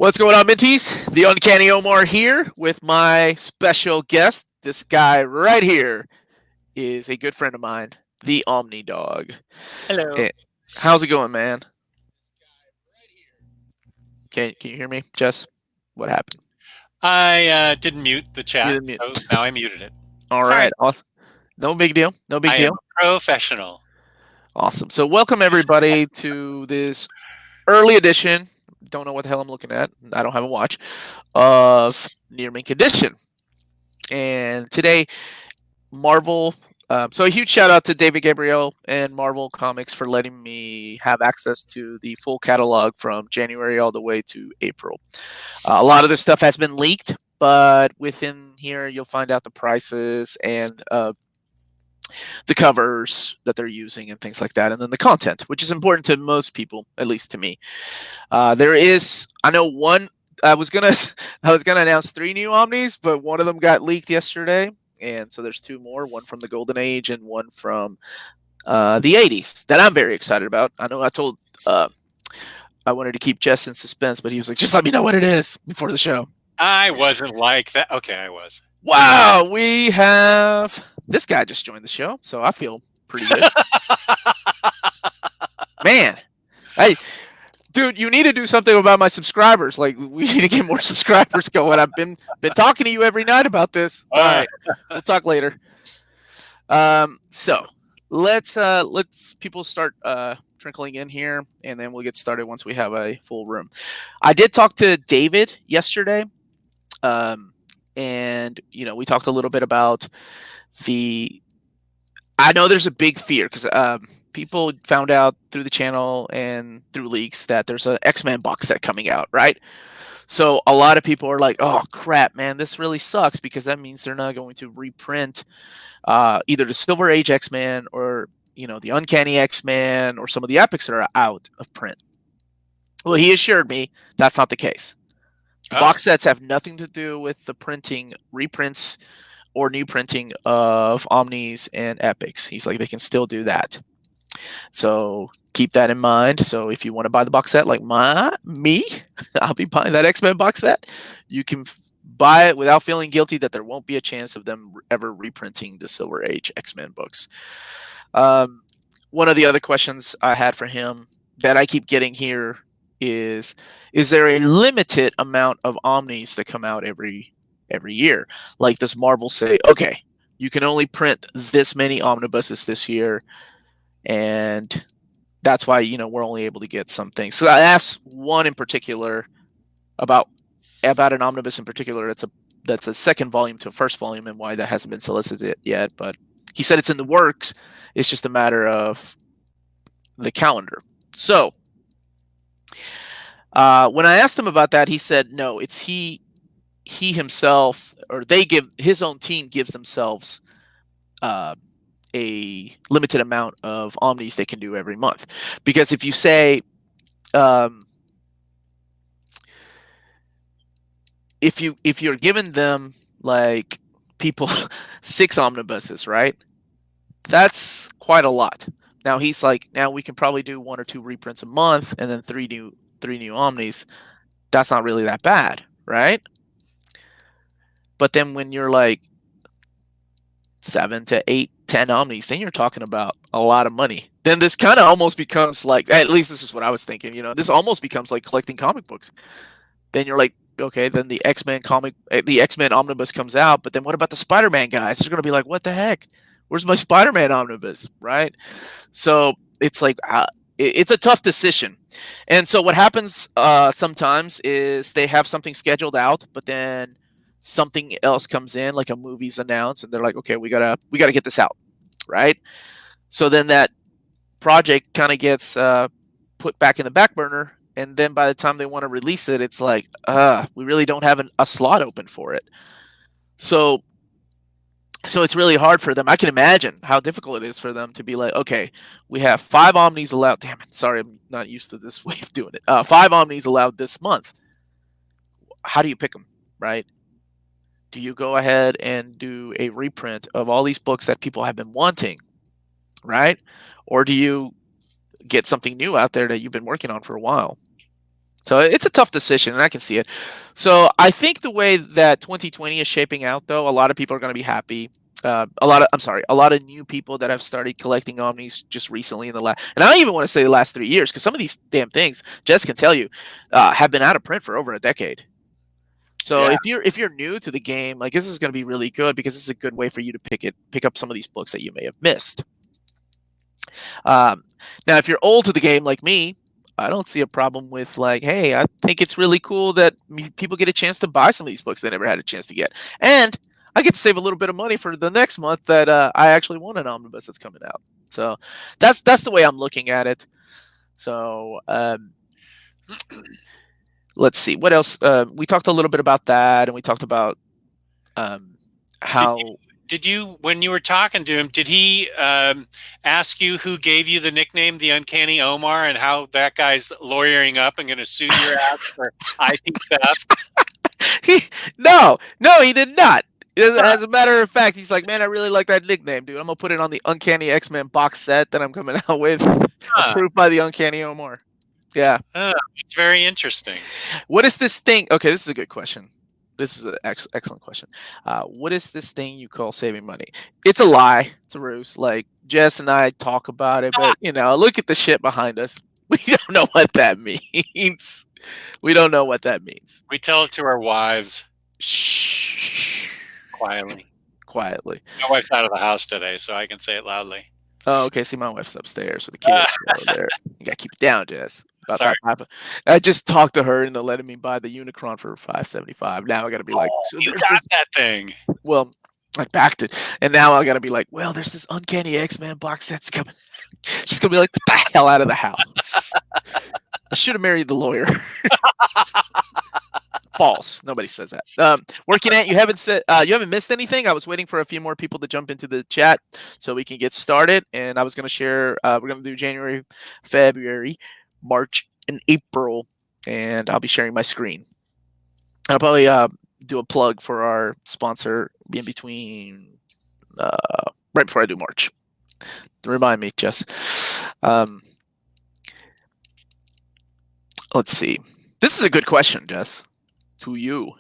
What's going on, Minties? The Uncanny Omar here with my special guest. This guy right here is a good friend of mine, the Omnidog. Hello. Eh, how's it going, man? Can you hear me, Jess? What happened? I didn't mute the You chat, didn't mute. so now I muted it. All Sorry. right, awesome. No big deal. No big I am deal. a professional. Awesome. So, welcome everybody to this early edition. Don't know what the hell I'm looking at. I don't have a watch of Near Mint Condition. And today Marvel. So a huge shout out to David Gabriel and Marvel Comics for letting me have access to the full catalog from January all the way to April. A lot of this stuff has been leaked, but within here you'll find out the prices and the covers that they're using and things like that, and then the content, which is important to most people, at least to me. There is, I know one. I was gonna, I was gonna announce three new Omnis, but one of them got leaked yesterday, and so there's two more. One from the Golden Age and one from the '80s that I'm very excited about. I know I told I wanted to keep Jess in suspense, but he was like, "Just let me know what it is before the show." I wasn't like that. Okay, I was. Wow, we have this guy just joined the show, so I feel pretty good, man. Hey, dude, you need to do something about my subscribers. Like, we need to get more subscribers going. I've been talking to you every night about this. All right, we'll talk later. So let's people start trickling in here, and then we'll get started once we have a full room. I did talk to David yesterday, and we talked a little bit about the. I know there's a big fear because people found out through the channel and through leaks that there's an X-Men box set coming out, right? So a lot of people are like, "Oh crap, man, this really sucks," because that means they're not going to reprint either the Silver Age X-Men or the Uncanny X-Men or some of the epics that are out of print. Well, he assured me that's not the case. The Oh, box sets have nothing to do with the printing, reprints, or new printing of Omnis and epics. He's like, they can still do that. So keep that in mind. So if you want to buy the box set like me, I'll be buying that X-Men box set. You can buy it without feeling guilty that there won't be a chance of them ever reprinting the Silver Age X-Men books. One of the other questions I had for him that I keep getting here is there a limited amount of Omnis that come out every year? Like, does Marvel say, okay, you can only print this many omnibuses this year, and that's why we're only able to get some things. So I asked one in particular about an omnibus in particular that's a second volume to a first volume, and why that hasn't been solicited yet. But he said it's in the works. It's just a matter of the calendar. So when I asked him about that, he said no. It's he himself, or they give his own team gives themselves a limited amount of omnis they can do every month. Because if you say if you're giving them, like, people 6 omnibuses, right? That's quite a lot. Now he's like, now we can probably do 1 or 2 reprints a month, and then three new omnis. That's not really that bad, right? But then when you're like 7 to 8, 10 omnis, then you're talking about a lot of money. Then this kind of almost becomes like, at least this is what I was thinking, this almost becomes like collecting comic books. Then you're like, okay, then the X-Men omnibus comes out, but then what about the Spider-Man guys? They're gonna be like, what the heck? Where's my Spider-Man omnibus, right? So it's like, it's a tough decision. And so what happens sometimes is they have something scheduled out, but then something else comes in, like a movie's announced, and they're like, okay, we gotta get this out, right? So then that project kind of gets put back in the back burner, and then by the time they want to release it, it's like, we really don't have a slot open for it. So it's really hard for them. I can imagine how difficult it is for them to be like, okay, we have 5 omnis allowed. Damn it, sorry, I'm not used to this way of doing it. 5 omnis allowed this month. How do you pick them, right? Do you go ahead and do a reprint of all these books that people have been wanting, right? Or do you get something new out there that you've been working on for a while? So it's a tough decision, and I can see it. So I think the way that 2020 is shaping out, though, a lot of people are going to be happy. A lot of new people that have started collecting Omnis just recently in the last, and I don't even want to say the last 3 years, because some of these damn things, Jess can tell you, have been out of print for over a decade. So Yeah. if you're new to the game, like this is going to be really good because this is a good way for you to pick up some of these books that you may have missed. Now, if you're old to the game like me, I don't see a problem with like, hey, I think it's really cool that people get a chance to buy some of these books they never had a chance to get, and I get to save a little bit of money for the next month that I actually want an omnibus that's coming out. So that's the way I'm looking at it. So let's see what else. We talked a little bit about that, and we talked about um, Did how did you, when you were talking to him, did he ask you who gave you the nickname, the Uncanny Omar, and how that guy's lawyering up and going to sue your ass for IP theft? he no, he did not. As a matter of fact, he's like, man, I really like that nickname, dude. I'm gonna put it on the Uncanny X-Men box set that I'm coming out with, Huh. approved by the Uncanny Omar. Yeah. It's very interesting. What is this thing? Okay, this is a good question. This is an excellent question. What is this thing you call saving money? It's a lie. It's a ruse. Like Jess and I talk about it, but look at the shit behind us. We don't know what that means. We don't know what that means. We tell it to our wives Shh. quietly. Quietly. My wife's out of the house today, so I can say it loudly. Oh, okay. See, my wife's upstairs with the kids over there. You gotta keep it down, Jess. Sorry. I just talked to her into letting me buy the Unicron for $575. Now I gotta be like, so You got that thing. well, I backed it, and now I gotta be like, well, there's this Uncanny X-Men box set's coming. She's gonna be like, get the hell out of the house. I should have married the lawyer. False. Nobody says that. Working at you haven't missed anything. I was waiting for a few more people to jump into the chat so we can get started. And I was going to share. We're going to do January, February, March, and April, and I'll be sharing my screen. I'll probably do a plug for our sponsor in between, right before I do March. Remind me, Jess. Let's see. This is a good question, Jess. To you,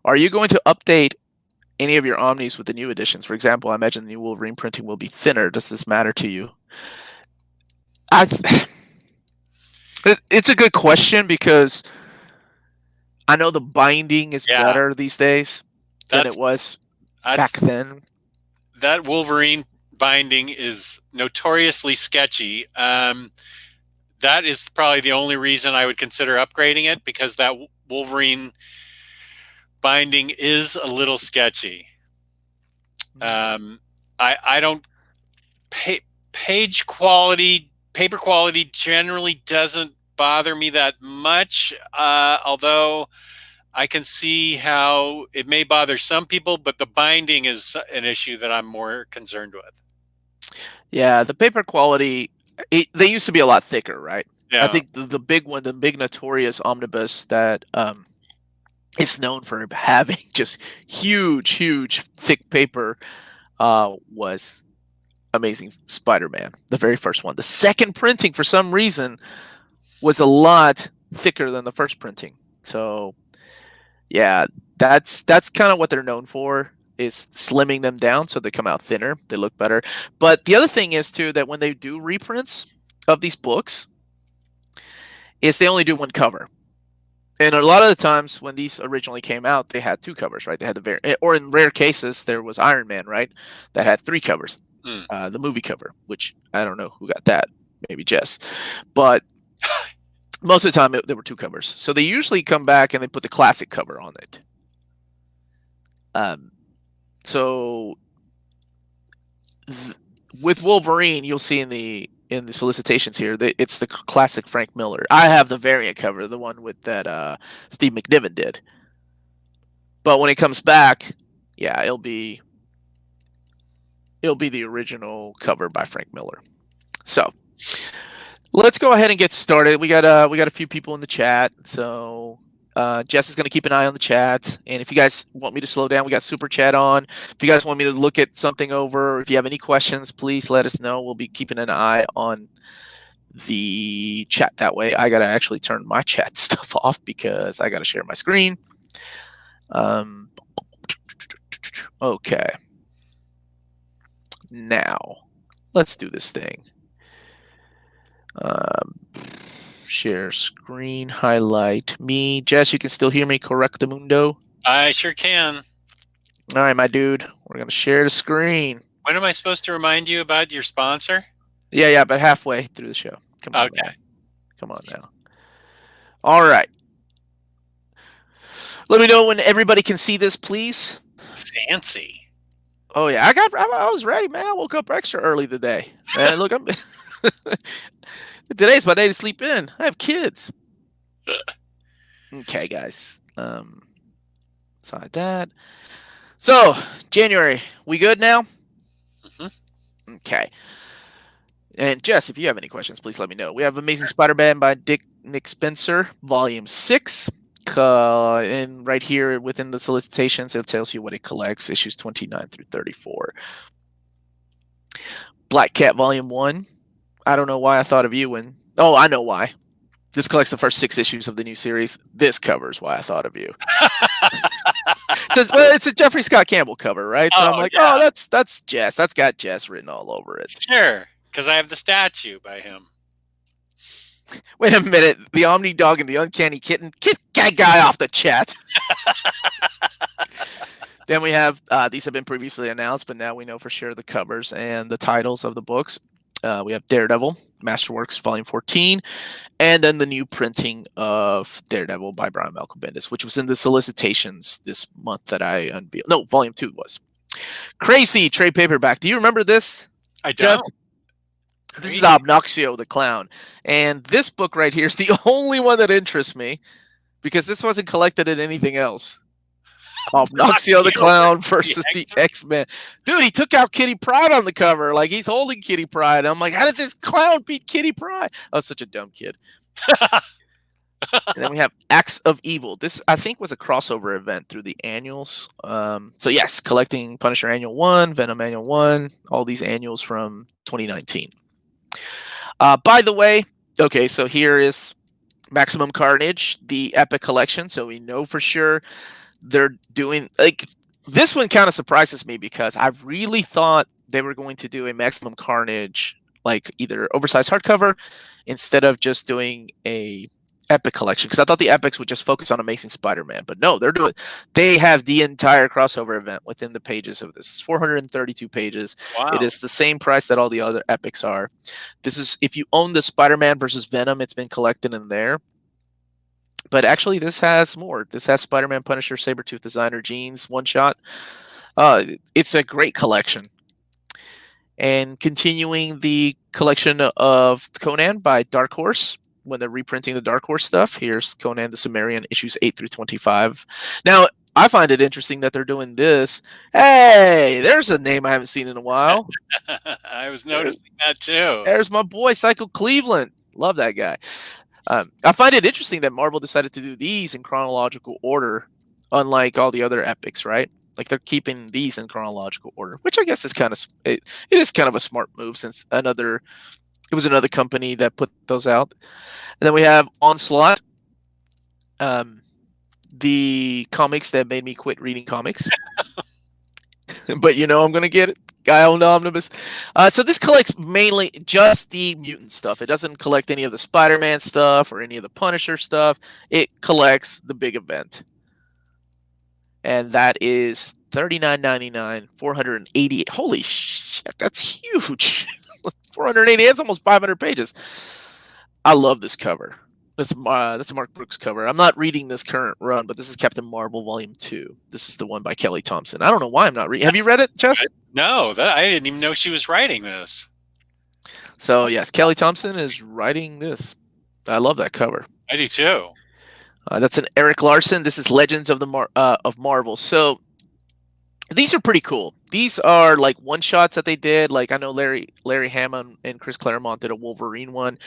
are you going to update any of your Omnis with the new editions? For example, I imagine the new Wolverine printing will be thinner. Does this matter to you? It's a good question because I know the binding is better these days than it was back then. That Wolverine binding is notoriously sketchy. That is probably the only reason I would consider upgrading it, because that Wolverine binding is a little sketchy. I don't page quality, paper quality generally doesn't bother me that much, although I can see how it may bother some people, but the binding is an issue that I'm more concerned with. Yeah, the paper quality, they used to be a lot thicker, right? Yeah. I think the big one, the big notorious omnibus that is known for having just huge, thick paper was Amazing Spider-Man, the very first one. The second printing, for some reason, was a lot thicker than the first printing. So, yeah, that's kind of what they're known for, is slimming them down so they come out thinner. They look better. But the other thing is, too, that when they do reprints of these books, is they only do one cover. And a lot of the times when these originally came out, they had two covers, right? They had or in rare cases, there was Iron Man, right? That had three covers. The movie cover, which I don't know who got that, maybe Jess. But most of the time, there were two covers. So they usually come back and they put the classic cover on it. So with Wolverine, you'll see in the solicitations here, it's the classic Frank Miller. I have the variant cover, the one with that Steve McNiven did. But when it comes back, yeah, it'll be the original cover by Frank Miller. So let's go ahead and get started. We got a few people in the chat, so Jess is going to keep an eye on the chat. And if you guys want me to slow down, we got Super Chat on. If you guys want me to look at something over, or if you have any questions, please let us know. We'll be keeping an eye on the chat that way. I gotta actually turn my chat stuff off because I gotta share my screen. Okay. Now, let's do this thing. Share screen, highlight me. Jess, you can still hear me, correctamundo? I sure can. All right, my dude. We're going to share the screen. When am I supposed to remind you about your sponsor? Yeah, but halfway through the show. Come on, Okay. man. Come on now. All right. Let me know when everybody can see this, please. Fancy. Oh, yeah. I was ready, man. I woke up extra early today. Man, look, I'm... Today's my day to sleep in. I have kids. Okay, guys. Sorry that. So, January, we good now? Mm-hmm. Okay. And Jess, if you have any questions, please let me know. We have Amazing Spider-Man by Nick Spencer, Volume 6. And right here within the solicitations, it tells you what it collects, issues 29 through 34. Black Cat, Volume 1. I don't know why I thought of you when... Oh, I know why. This collects the first 6 issues of the new series. This covers why I thought of you. Well, it's a Jeffrey Scott Campbell cover, right? So I'm like, yeah. Oh, that's Jess. That's got Jess written all over it. Sure, because I have the statue by him. Wait a minute. The Omnidog and the Uncanny Kitten. Get that guy off the chat. Then we have, these have been previously announced, but now we know for sure the covers and the titles of the books. We have Daredevil, Masterworks, Volume 14, and then the new printing of Daredevil by Brian Malcolm Bendis, which was in the solicitations this month that I unveiled. No, Volume 2 was. Crazy trade paperback. Do you remember this? I don't. This is Obnoxio the Clown. And this book right here is the only one that interests me because this wasn't collected in anything else. Obnoxio the Clown versus the X-Men. Dude, he took out Kitty Pryde on the cover. Like, he's holding Kitty Pryde. I'm like, how did this clown beat Kitty Pryde? I was such a dumb kid. And then we have Acts of Evil. This, I think, was a crossover event through the annuals. So, yes, collecting Punisher Annual 1, Venom Annual 1, all these annuals from 2019. By the way, okay, so here is Maximum Carnage, the Epic Collection. So we know for sure they're doing, like, this one kind of surprises me because I really thought they were going to do a Maximum Carnage, like either oversized hardcover instead of just doing a Epic collection, because I thought the Epics would just focus on Amazing Spider-Man, but no, they have the entire crossover event within the pages of this. It's 432 pages. Wow. It is the same price that all the other Epics are. This is, if you own the Spider-Man versus Venom, it's been collected in there. But actually, this has more. This has Spider-Man, Punisher, Sabretooth, Designer, Jeans, one shot. It's a great collection. And continuing the collection of Conan by Dark Horse, when they're reprinting the Dark Horse stuff, here's Conan the Cimmerian, issues 8 through 25. Now, I find it interesting that they're doing this. Hey, there's a name I haven't seen in a while. I was noticing that too. There's my boy, Psycho Cleveland. Love that guy. I find it interesting that Marvel decided to do these in chronological order, unlike all the other epics, right? Like, they're keeping these in chronological order, which I guess is kind of, it is kind of a smart move, since it was another company that put those out. And then we have Onslaught, the comics that made me quit reading comics. But you know I'm going to get it. Guy on the Omnibus. So this collects mainly just the mutant stuff. It doesn't collect any of the Spider-Man stuff or any of the Punisher stuff. It collects the big event. And that is $39.99, 488. Holy shit, that's huge. 480, that's almost 500 pages. I love this cover. That's a Mark Brooks cover. I'm not reading this current run, but this is Captain Marvel Volume 2. This is the one by Kelly Thompson. I don't know why I'm not reading. Have you read it, Chess? No, I didn't even know she was writing this. So, yes, Kelly Thompson is writing this. I love that cover. I do too. That's an Eric Larson. This is Legends of of Marvel. So, these are pretty cool. These are like one-shots that they did. Like, I know Larry Hama and Chris Claremont did a Wolverine one.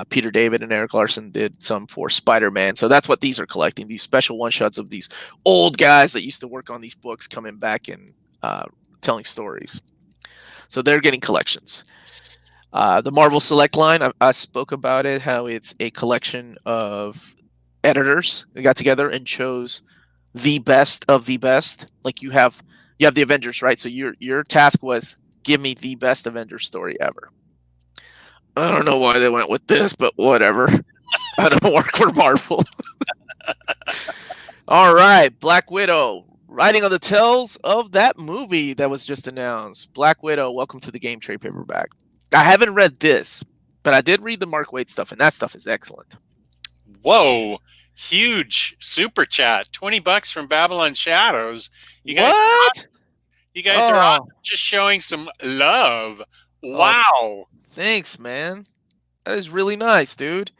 Peter David and Eric Larson did some for Spider-Man. So that's what these are collecting. These special one-shots of these old guys that used to work on these books coming back and telling stories. So they're getting collections. The Marvel Select line, I spoke about it, how it's a collection of editors that got together and chose the best of the best. Like you have the Avengers, right? So your task was give me the best Avengers story ever. I don't know why they went with this, but whatever. I don't work for Marvel. All right, Black Widow. Writing on the tails of that movie that was just announced. Black Widow, welcome to the game trade paperback. I haven't read this, but I did read the Mark Waid stuff, and that stuff is excellent. Whoa. Huge super chat. $20 from Babylon Shadows. You guys What? You guys are awesome. Just showing some love. Wow. Thanks, man. That is really nice, dude.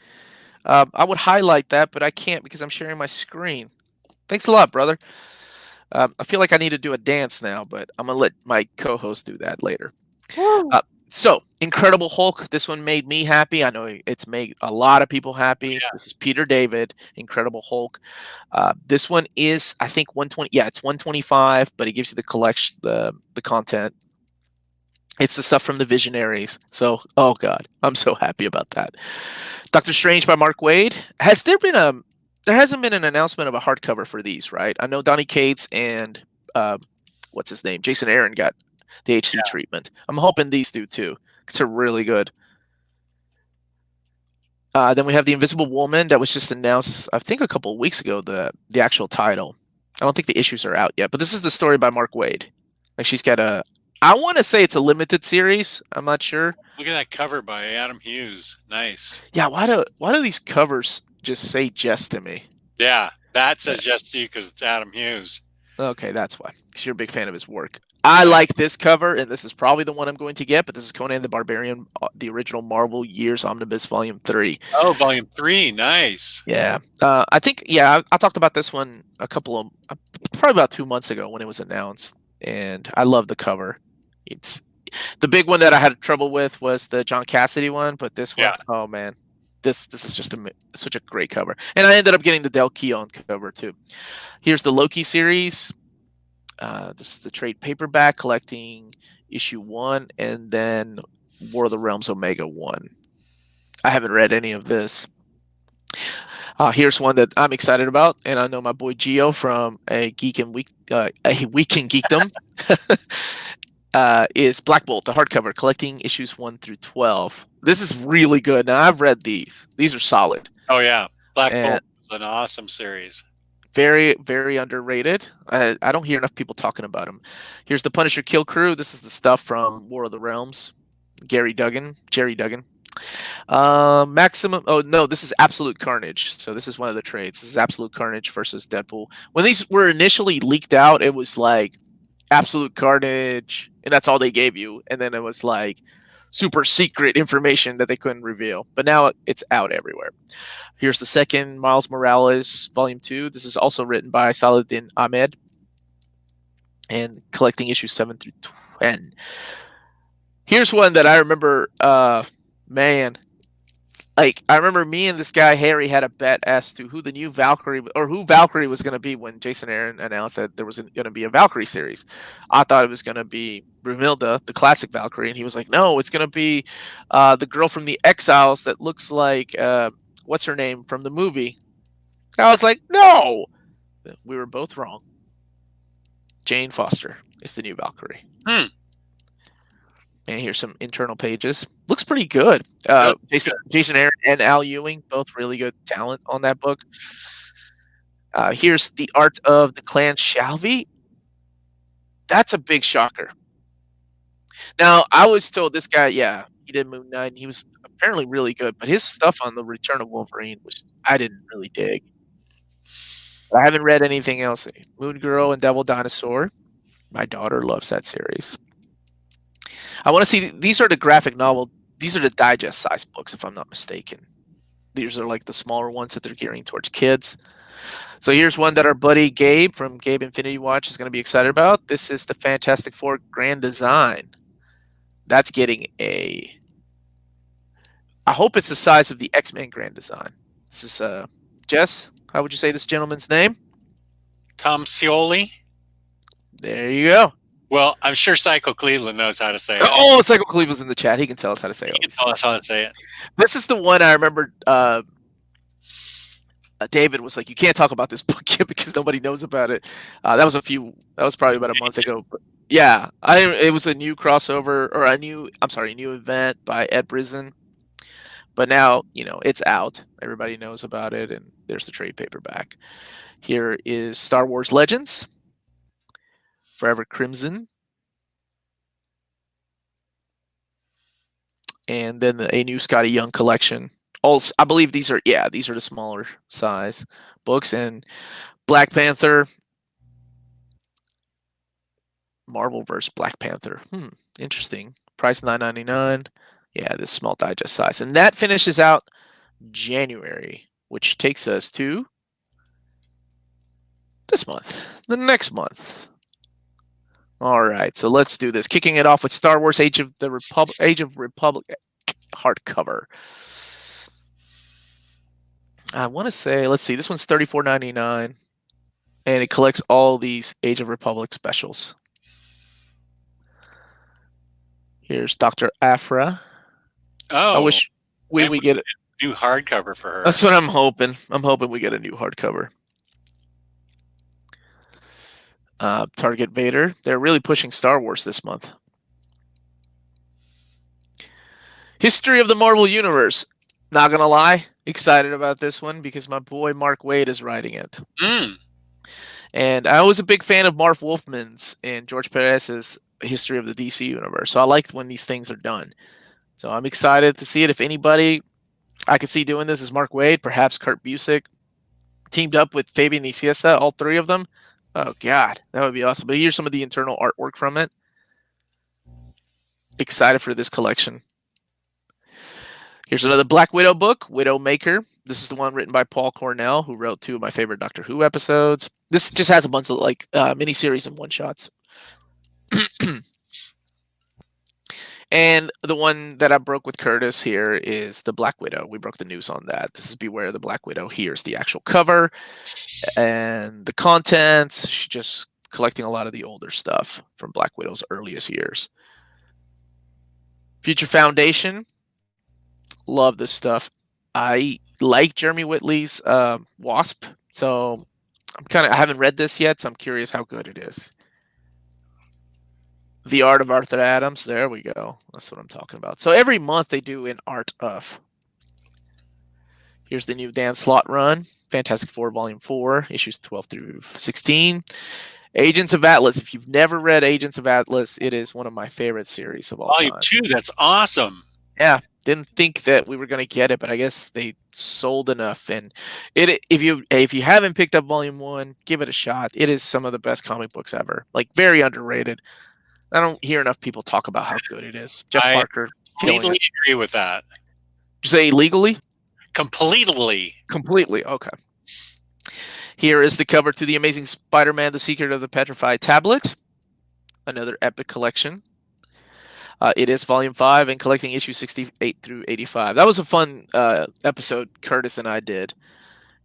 I would highlight that, but I can't because I'm sharing my screen. Thanks a lot, brother. I feel like I need to do a dance now, but I'm going to let my co-host do that later. So, Incredible Hulk. This one made me happy. I know it's made a lot of people happy. Yeah. This is Peter David, Incredible Hulk. This one is, I think, 120. Yeah, it's 125, but it gives you the collection, the content. It's the stuff from the Visionaries. So, oh god, I'm so happy about that. Doctor Strange by Mark Waid. There hasn't been an announcement of a hardcover for these, right? I know Donny Cates and what's his name, Jason Aaron got the HC treatment. I'm hoping these do too, because they're really good. Then we have the Invisible Woman that was just announced, I think, a couple of weeks ago. The actual title. I don't think the issues are out yet, but this is the story by Mark Waid. Like she's got a. I want to say it's a limited series. I'm not sure. Look at that cover by Adam Hughes. Nice. Yeah. Why do these covers just say Jess to me? Yeah, that says Jess to you because it's Adam Hughes. Okay, that's why. Because you're a big fan of his work. I like this cover, and this is probably the one I'm going to get, but this is Conan the Barbarian, the original Marvel Years Omnibus Volume 3. Oh, Volume 3. Nice. Yeah. I think, I talked about this one probably about 2 months ago when it was announced, and I love the cover. It's the big one that I had trouble with was the John Cassidy one, but this one, oh man, this is just such a great cover. And I ended up getting the Del Keown cover too. Here's the Loki series. This is the trade paperback collecting issue 1 and then War of the Realms Omega 1. I haven't read any of this. Here's one that I'm excited about, and I know my boy Gio from a Week in Geekdom is Black Bolt, the hardcover, collecting issues 1 through 12. This is really good. Now I've read these. These are solid. Oh yeah, Black Bolt is an awesome series. Very, very underrated. I don't hear enough people talking about him. Here's the Punisher Kill Crew. This is the stuff from War of the Realms. Jerry Duggan. Maximum. Oh no, this is Absolute Carnage. So this is one of the trades. This is Absolute Carnage versus Deadpool. When these were initially leaked out, it was like Absolute Carnage, and that's all they gave you. And then it was like super secret information that they couldn't reveal. But now it's out everywhere. Here's the second Miles Morales Volume 2. This is also written by Saladin Ahmed and collecting issues 7 through 10. Here's one that I remember, man. Like, I remember me and this guy, Harry, had a bet as to who the new Valkyrie, or who Valkyrie was going to be when Jason Aaron announced that there was going to be a Valkyrie series. I thought it was going to be Brunhilde, the classic Valkyrie, and he was like, no, it's going to be the girl from the Exiles that looks like, what's her name from the movie? I was like, no! We were both wrong. Jane Foster is the new Valkyrie. And here's some internal pages. Looks pretty good. Jason Aaron and Al Ewing, both really good talent on that book. Here's the art of the Clan Shalvey. That's a big shocker. Now, I was told this guy, he did Moon Knight, and he was apparently really good, but his stuff on the Return of Wolverine I didn't really dig. But I haven't read anything else. Moon Girl and Devil Dinosaur. My daughter loves that series. I want to see, these are the graphic novel, these are the digest size books, if I'm not mistaken. These are like the smaller ones that they're gearing towards kids. So here's one that our buddy Gabe from Gabe Infinity Watch is going to be excited about. This is the Fantastic Four Grand Design. That's getting I hope it's the size of the X-Men Grand Design. This is, Jess, how would you say this gentleman's name? Tom Scioli. There you go. Well, I'm sure Psycho Cleveland knows how to say it. Oh, Psycho Cleveland's in the chat. He can tell us how to say He all can these tell us things. how to say it. This is the one I remember. David was like, "You can't talk about this book yet because nobody knows about it." That was That was probably about a month ago. But yeah, it was a new crossover or a new event by Ed Brisson. But now it's out. Everybody knows about it, and there's the trade paperback. Here is Star Wars Legends, Forever Crimson, and then a new Scotty Young collection. Also, I believe these are the smaller size books, and Black Panther, Marvelverse Black Panther. Interesting. Price $9.99. Yeah, this small digest size, and that finishes out January, which takes us to this month, the next month. All right, so let's do this. Kicking it off with Star Wars: Age of Republic hardcover. I want to say, let's see, this one's $34.99, and it collects all these Age of Republic specials. Here's Dr. Aphra. Oh, I wish we get a new hardcover for her. That's what I'm hoping. I'm hoping we get a new hardcover. Target Vader. They're really pushing Star Wars this month. History of the Marvel Universe. Not gonna lie, excited about this one because my boy Mark Waid is writing it. And I was a big fan of Marv Wolfman's and George Perez's History of the DC Universe. So I liked when these things are done. So I'm excited to see it. If anybody I could see doing this is Mark Waid, perhaps Kurt Busiek, teamed up with Fabian Nicieza, all three of them. Oh, God, that would be awesome. But here's some of the internal artwork from it. Excited for this collection. Here's another Black Widow book, Widowmaker. This is the one written by Paul Cornell, who wrote 2 of my favorite Doctor Who episodes. This just has a bunch of miniseries and one-shots. And the one that I broke with Curtis here is the Black Widow. We broke the news on that. This is Beware the Black Widow. Here's the actual cover and the contents. She's just collecting a lot of the older stuff from Black Widow's earliest years. Future Foundation. Love this stuff. I like Jeremy Whitley's Wasp, so I haven't read this yet, so I'm curious how good it is. The Art of Arthur Adams. There we go. That's what I'm talking about. So every month they do an art of. Here's the new Dan Slott run. Fantastic Four Volume 4, issues 12 through 16. Agents of Atlas. If you've never read Agents of Atlas, it is one of my favorite series of all time. Volume 2, that's awesome. Yeah, didn't think that we were going to get it, but I guess they sold enough. And if you haven't picked up Volume 1, give it a shot. It is some of the best comic books ever. Like, very underrated. I don't hear enough people talk about how good it is. Jeff Parker. Completely agree with that. Did you say legally? Completely. Okay. Here is the cover to The Amazing Spider-Man, The Secret of the Petrified Tablet. Another epic collection. It is Volume 5 and collecting issues 68 through 85. That was a fun episode Curtis and I did.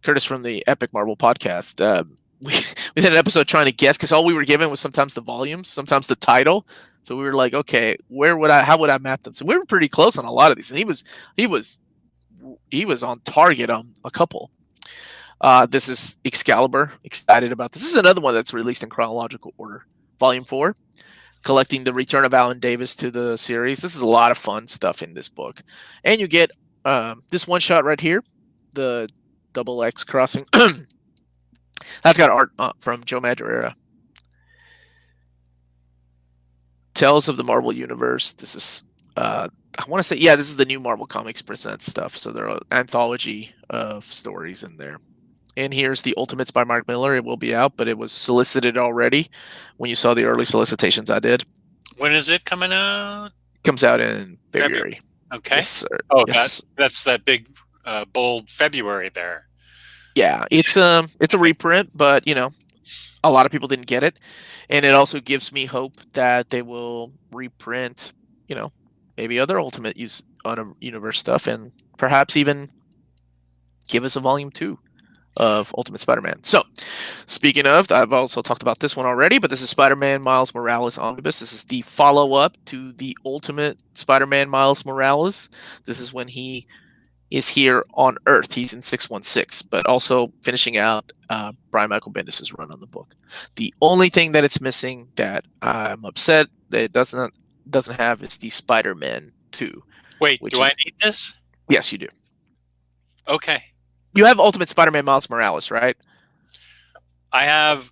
Curtis from the Epic Marvel podcast. We did an episode trying to guess because all we were given was sometimes the volumes, sometimes the title. So we were like, okay, how would I map them? So we were pretty close on a lot of these, and he was on target on a couple. This is Excalibur. Excited about this. This is another one that's released in chronological order. Volume 4, collecting the return of Alan Davis to the series. This is a lot of fun stuff in this book, and you get this one shot right here, the Double X Crossing. That's got art from Joe Madureira. Tales of the Marvel Universe. This is, I want to say, this is the new Marvel Comics Presents stuff. So there are an anthology of stories in there. And here's the Ultimates by Mark Miller. It will be out, but it was solicited already when you saw the early solicitations I did. When is it coming out? It comes out in February. Okay. Yes, sir. Oh, yes. That's that big, bold February there. Yeah, it's a reprint, but a lot of people didn't get it, and it also gives me hope that they will reprint, maybe other Ultimate Universe stuff, and perhaps even give us a Volume 2 of Ultimate Spider-Man. So, speaking of, I've also talked about this one already, but this is Spider-Man Miles Morales Omnibus. This is the follow-up to the Ultimate Spider-Man Miles Morales. This is when he is here on Earth. He's in 616, but also finishing out Brian Michael Bendis' run on the book. The only thing that it's missing that I'm upset that it doesn't have is the Spider-Man 2. Wait, Which do I is, need this? yes, you do. Okay. You have Ultimate Spider-Man Miles Morales, right? I have,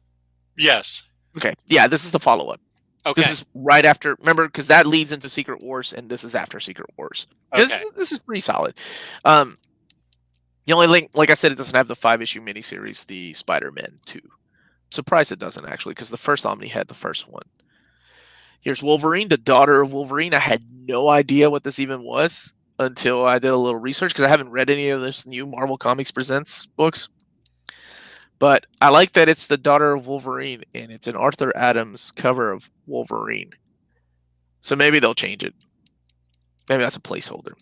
yes. Okay. Yeah, this is the follow-up. Okay. This is right after, remember, because that leads into Secret Wars, and this is after Secret Wars. Okay. This is pretty solid. The only thing, like I said, it doesn't have the 5-issue miniseries, the Spider-Man 2. Surprised it doesn't, actually, because the first Omni had the first one. Here's Wolverine, the daughter of Wolverine. I had no idea what this even was until I did a little research, because I haven't read any of this new Marvel Comics Presents books. But I like that it's the daughter of Wolverine, and it's an Arthur Adams cover of Wolverine. So maybe they'll change it. Maybe that's a placeholder.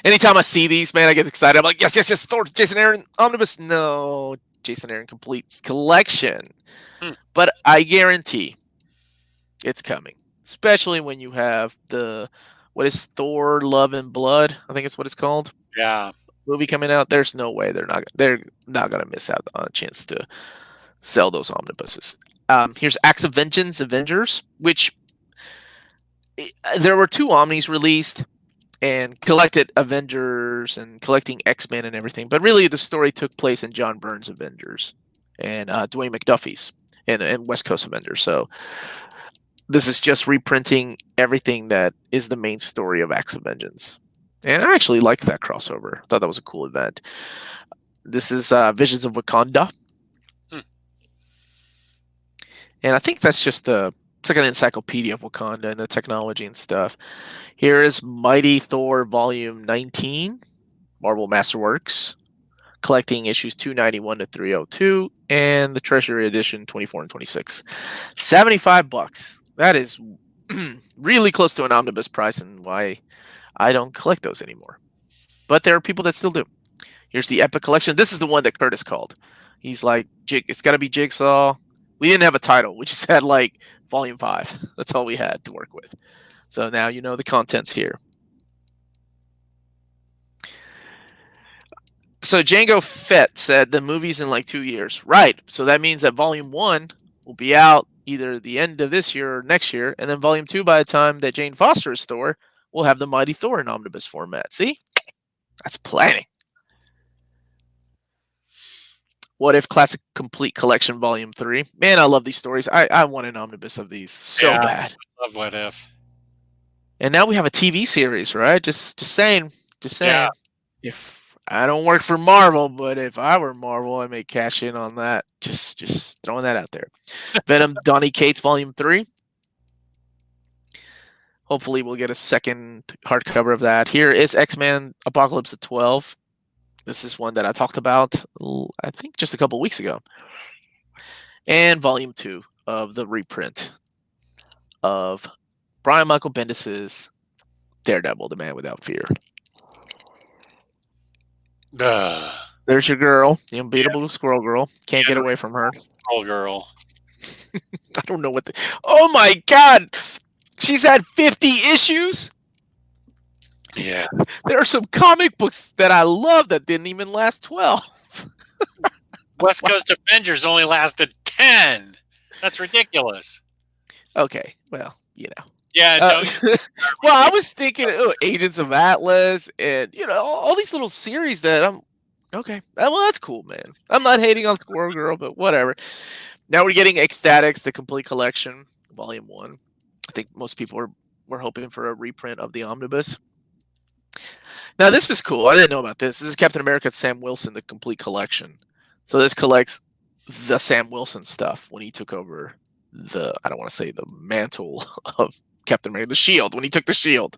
Anytime I see these, man, I get excited. I'm like, yes, yes, yes, Thor, Jason Aaron Omnibus. No, Jason Aaron Complete Collection. But I guarantee it's coming. Especially when you have what is Thor, Love and Blood? I think it's what it's called. Yeah. Movie coming out. There's no way they're not gonna miss out on a chance to sell those omnibuses. Here's Acts of Vengeance Avengers, which there were 2 Omnis released and collected Avengers and collecting X-Men and everything. But really, the story took place in John Byrne's Avengers and Dwayne McDuffie's and West Coast Avengers. So this is just reprinting everything that is the main story of Acts of Vengeance. And I actually liked that crossover. I thought that was a cool event. This is Visions of Wakanda. And I think that's just it's like an encyclopedia of Wakanda and the technology and stuff. Here is Mighty Thor Volume 19, Marvel Masterworks, collecting issues 291 to 302, and the Treasury Edition 24 and 26. $75. That is really close to an omnibus price, and why I don't collect those anymore. But there are people that still do. Here's the Epic Collection. This is the one that Curtis called. He's like, it's got to be Jigsaw. We didn't have a title. We just had like Volume 5. That's all we had to work with. So now you know the contents here. So Django Fett said the movie's in like 2 years. Right. So that means that Volume 1 will be out either the end of this year or next year. And then Volume 2, by the time that Jane Foster is Thor, will have the Mighty Thor in omnibus format. See? That's planning. What If Classic Complete Collection Volume 3. Man, I love these stories. I want an omnibus of these so bad. I love What If. And now we have a TV series, right? Just saying. Yeah. If I don't work for Marvel, but if I were Marvel, I may cash in on that. Just throwing that out there. Venom Donny Cates Volume 3. Hopefully we'll get a second hardcover of that. Here is X-Men Apocalypse at 12. This is one that I talked about, I think, just a couple weeks ago. And Volume 2 of the reprint of Brian Michael Bendis' Daredevil, The Man Without Fear. There's your girl, the unbeatable Squirrel Girl. Can't get away from her. Squirrel Girl. I don't know what oh my God! She's had 50 issues? Yeah. There are some comic books that I love that didn't even last 12. West Coast Avengers only lasted 10. That's ridiculous. Okay, well, you know. Yeah. Well, I was thinking Agents of Atlas and, all these little series that I'm, okay. Well, that's cool, man. I'm not hating on Squirrel Girl, but whatever. Now we're getting Ecstatics, the Complete Collection, Volume 1. I think most people were hoping for a reprint of the Omnibus. Now, this is cool. I didn't know about this. This is Captain America Sam Wilson, the Complete Collection. So this collects the Sam Wilson stuff when he took over I don't want to say the mantle of Captain America, the shield, when he took the shield.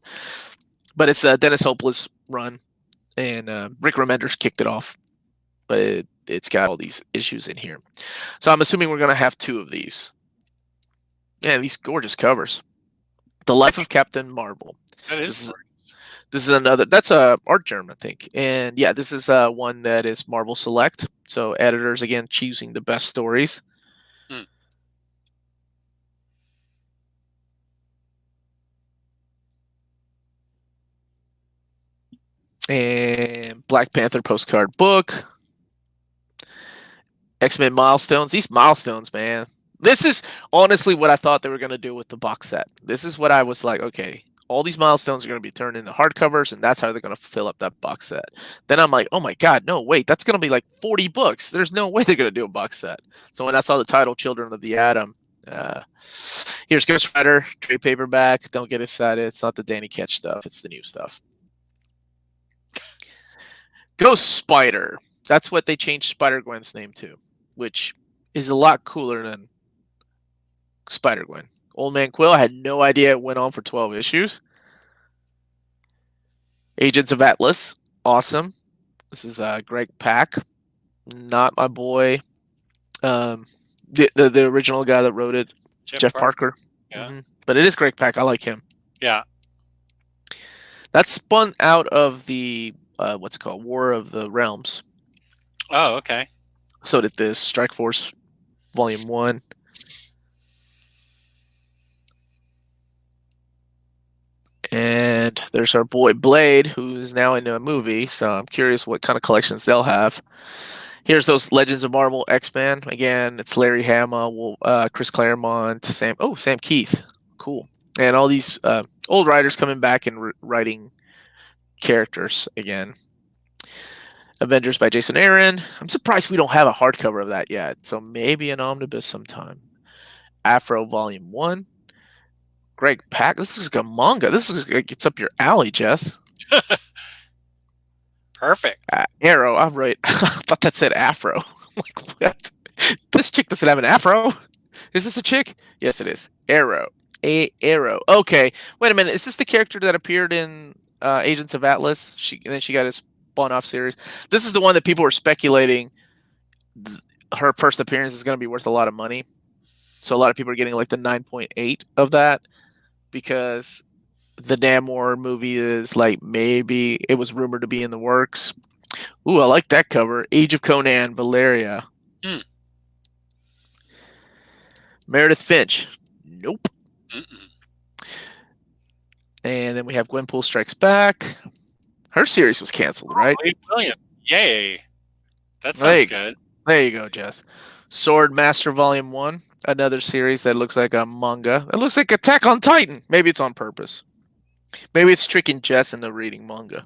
But it's a Dennis Hopeless run, and Rick Remender's kicked it off. But it's got all these issues in here. So I'm assuming we're going to have 2 of these. Yeah, these gorgeous covers. The Life of Captain Marvel. That is This is another. That's a art germ, I think. And yeah, this is one that is Marvel Select. So editors again choosing the best stories. Hmm. And Black Panther postcard book. X-Men milestones. These milestones, man. This is honestly what I thought they were going to do with the box set. This is what I was like, okay, all these milestones are going to be turned into hardcovers, and that's how they're going to fill up that box set. Then I'm like, oh my God, no, wait, that's going to be like 40 books. There's no way they're going to do a box set. So when I saw the title, Children of the Atom, here's Ghost Rider, trade paperback. Don't get excited. It's not the Danny Ketch stuff. It's the new stuff. Ghost Spider. That's what they changed Spider-Gwen's name to, which is a lot cooler than Spider-Gwen. Old Man Quill, I had no idea it went on for 12 issues. Agents of Atlas, awesome. This is Greg Pak, not my boy. The original guy that wrote it, Jeff Parker. Yeah. Mm-hmm. But it is Greg Pak. I like him. Yeah. That's spun out of the what's it called, War of the Realms. Oh, okay. So did this Strike Force Volume 1. And there's our boy Blade, who's now in a movie. So I'm curious what kind of collections they'll have. Here's those Legends of Marvel X-Men. Again, it's Larry Hama, Chris Claremont, Sam Keith. Cool. And all these old writers coming back and writing characters again. Avengers by Jason Aaron. I'm surprised we don't have a hardcover of that yet. So maybe an omnibus sometime. Afro Volume 1. Greg Pak. This is like a manga. This is like it's up your alley, Jess. Perfect. Arrow. I'm right. I thought that said Afro. I'm like, what? This chick doesn't have an Afro. Is this a chick? Yes, it is. Arrow. Arrow. Okay. Wait a minute. Is this the character that appeared in Agents of Atlas? And then she got his spun-off series. This is the one that people were speculating her first appearance is going to be worth a lot of money. So a lot of people are getting like the 9.8 of that because the Namor movie is like maybe it was rumored to be in the works. Ooh, I like that cover. Age of Conan, Valeria. Meredith Finch. Nope. Mm-mm. And then we have Gwenpool Strikes Back. Her series was canceled, right? Brilliant. Yay. That sounds good. There you go, Jess. Sword Master Volume 1. Another series that looks like a manga. It looks like Attack on Titan. Maybe it's on purpose. Maybe it's tricking Jess into reading manga.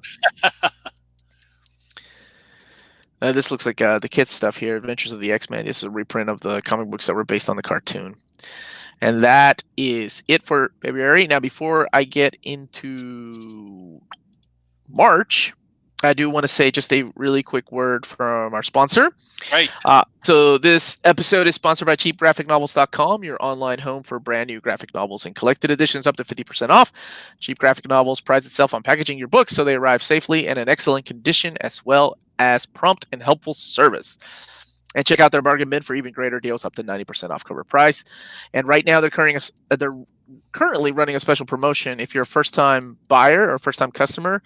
This looks like the kids stuff here. Adventures of the X-Men. This is a reprint of the comic books that were based on the cartoon. And that is it for February. Now, before I get into March, I do want to say just a really quick word from our sponsor. Right. So this episode is sponsored by cheapgraphicnovels.com, your online home for brand new graphic novels and collected editions up to 50% off. Cheap Graphic Novels prides itself on packaging your books so they arrive safely and in excellent condition, as well as prompt and helpful service. And check out their bargain bin for even greater deals up to 90% off cover price. And right now they're currently running a special promotion. If you're a first-time buyer or first-time customer,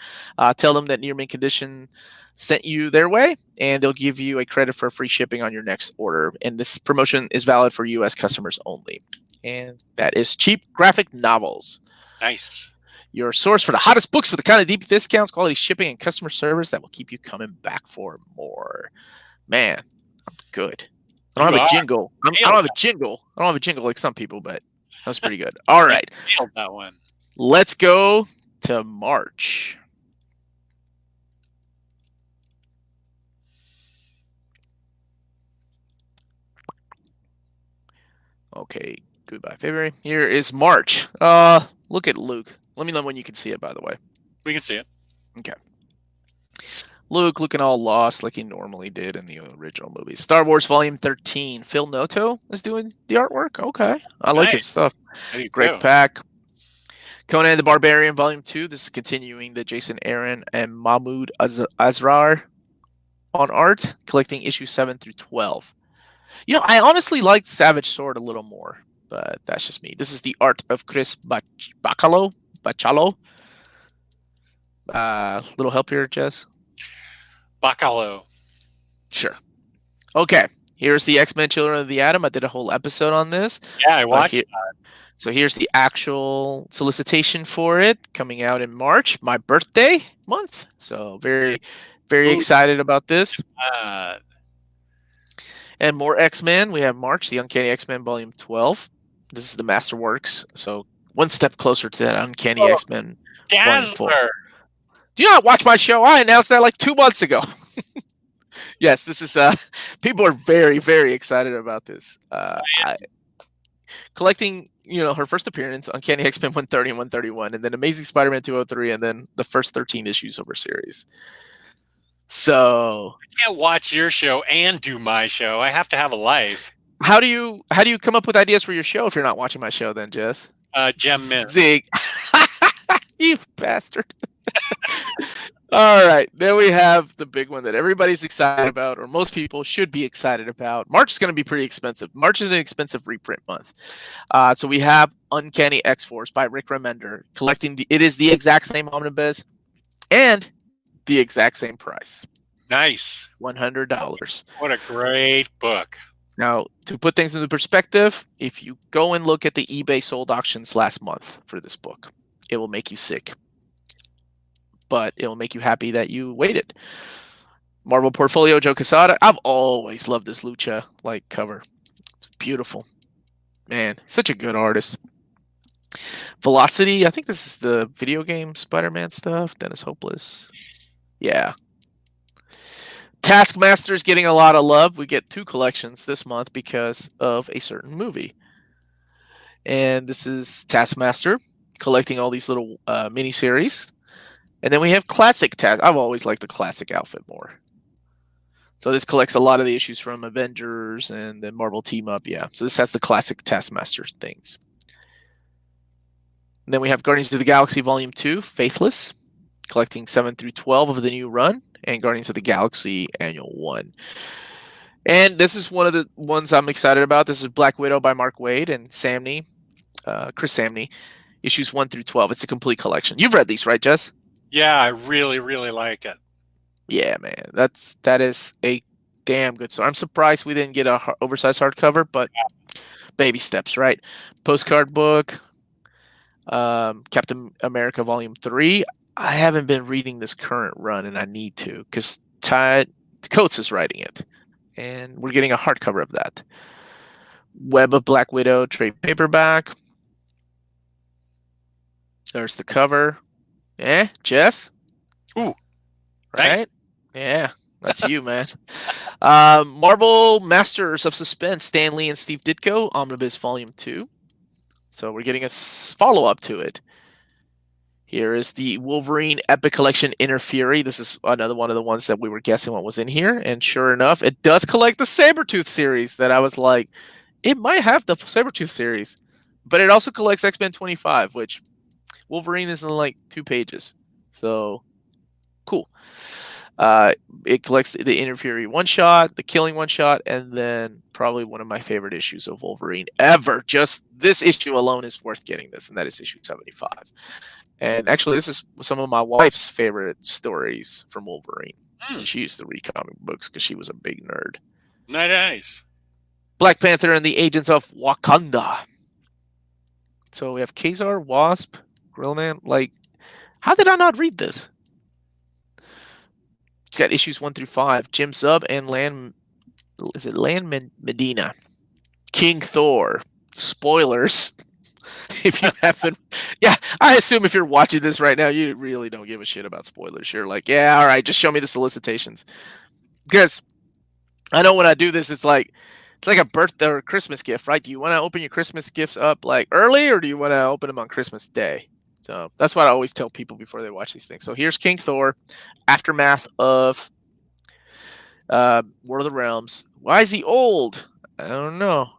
tell them that Near Mint Condition sent you their way, and they'll give you a credit for free shipping on your next order. And this promotion is valid for U.S. customers only. And that is Cheap Graphic Novels. Nice. Your source for the hottest books with the kind of deep discounts, quality shipping, and customer service that will keep you coming back for more. Man, I'm good. I don't have a jingle. I don't have a jingle. I don't have a jingle like some people, but that was pretty good. All right. Nailed that one. Let's go to March. Okay, goodbye, February. Here is March. Look at Luke. Let me know when you can see it, by the way. We can see it. Okay. Luke looking all lost like he normally did in the original movie. Star Wars Volume 13. Phil Noto is doing the artwork. Okay. I like his stuff. Greg Pak. Conan the Barbarian Volume 2. This is continuing the Jason Aaron and Mahmoud Azrar on art, collecting issues 7 through 12. You know, I honestly liked Savage Sword a little more, but that's just me. This is the art of Chris Bachalo. Little help here, Jess? Bacalo. Sure. Okay. Here's the X-Men Children of the Atom. I did a whole episode on this. Yeah, I watched Here, so here's the actual solicitation for it coming out in March, my birthday month. So very, very Ooh, excited about this. uh, And more X-Men. We have March, the Uncanny X-Men Volume 12. This is the Masterworks. So one step closer to that Uncanny X-Men Volume 4. Dazzler. Do you not watch my show? I announced that like 2 months ago. Yes, this is people are very, very excited about this. Collecting, her first appearance, Uncanny X-Men 130 and 131, and then Amazing Spider-Man 203, and then the first 13 issues of her series. So I can't watch your show and do my show. I have to have a life. how do you come up with ideas for your show if you're not watching my show then, Jess? Gem Mint. Zig. You bastard. All right, then we have the big one that everybody's excited about, or most people should be excited about. March is going to be pretty expensive. March is an expensive reprint month. So we have Uncanny X-Force by Rick Remender, collecting it is the exact same omnibus and the exact same price. Nice. $100. What a great book. Now, to put things into perspective, if you go and look at the eBay sold auctions last month for this book, it will make you sick. But it'll make you happy that you waited. Marvel Portfolio, Joe Quesada. I've always loved this Lucha cover. It's beautiful. Man, such a good artist. Velocity. I think this is the video game Spider-Man stuff. Dennis Hopeless. Yeah. Taskmaster's getting a lot of love. We get 2 collections this month because of a certain movie. And this is Taskmaster collecting all these little miniseries. And then we have classic Task. I've always liked the classic outfit more. So this collects a lot of the issues from Avengers and then Marvel Team Up. Yeah. So this has the classic Taskmaster things. And then we have Guardians of the Galaxy Volume 2, Faithless, collecting 7 through 12 of the new run, and Guardians of the Galaxy Annual 1. And this is one of the ones I'm excited about. This is Black Widow by Mark Waid and Samney, Chris Samney, issues 1 through 12. It's a complete collection. You've read these, right, Jess? Yeah, I really, really like it. Yeah, man. That is a damn good story. I'm surprised we didn't get a oversized hardcover, but baby steps, right? Postcard book, Captain America Volume 3. I haven't been reading this current run, and I need to because Coates is writing it, and we're getting a hardcover of that. Web of Black Widow trade paperback. There's the cover. Jess? Ooh, right? nice. Yeah, that's you, man. Marvel Masters of Suspense, Stan Lee and Steve Ditko, Omnibus Volume 2. So we're getting a follow-up to it. Here is the Wolverine Epic Collection Inner Fury. This is another one of the ones that we were guessing what was in here. And sure enough, it does collect the Sabretooth series that I was like, it might have the Sabretooth series. But it also collects X-Men 25, which Wolverine is in 2 pages. So, cool. It collects the Inner Fury one-shot, the Killing one-shot, and then probably one of my favorite issues of Wolverine ever. Just this issue alone is worth getting this, and that is issue 75. And actually, this is some of my wife's favorite stories from Wolverine. She used to read comic books because she was a big nerd. Nice. Black Panther and the Agents of Wakanda. So we have Kazar, Wasp, Grillman. How did I not read this? It's got issues 1 through 5. Jim Zub and Land Medina. King Thor. Spoilers. If you haven't, yeah, I assume if you're watching this right now, you really don't give a shit about spoilers. You're like, yeah, all right, just show me the solicitations. Because I know when I do this, it's like a birthday or a Christmas gift, right? Do you want to open your Christmas gifts up early, or do you want to open them on Christmas Day? So that's what I always tell people before they watch these things. So here's King Thor, aftermath of War of the Realms. Why is he old? I don't know.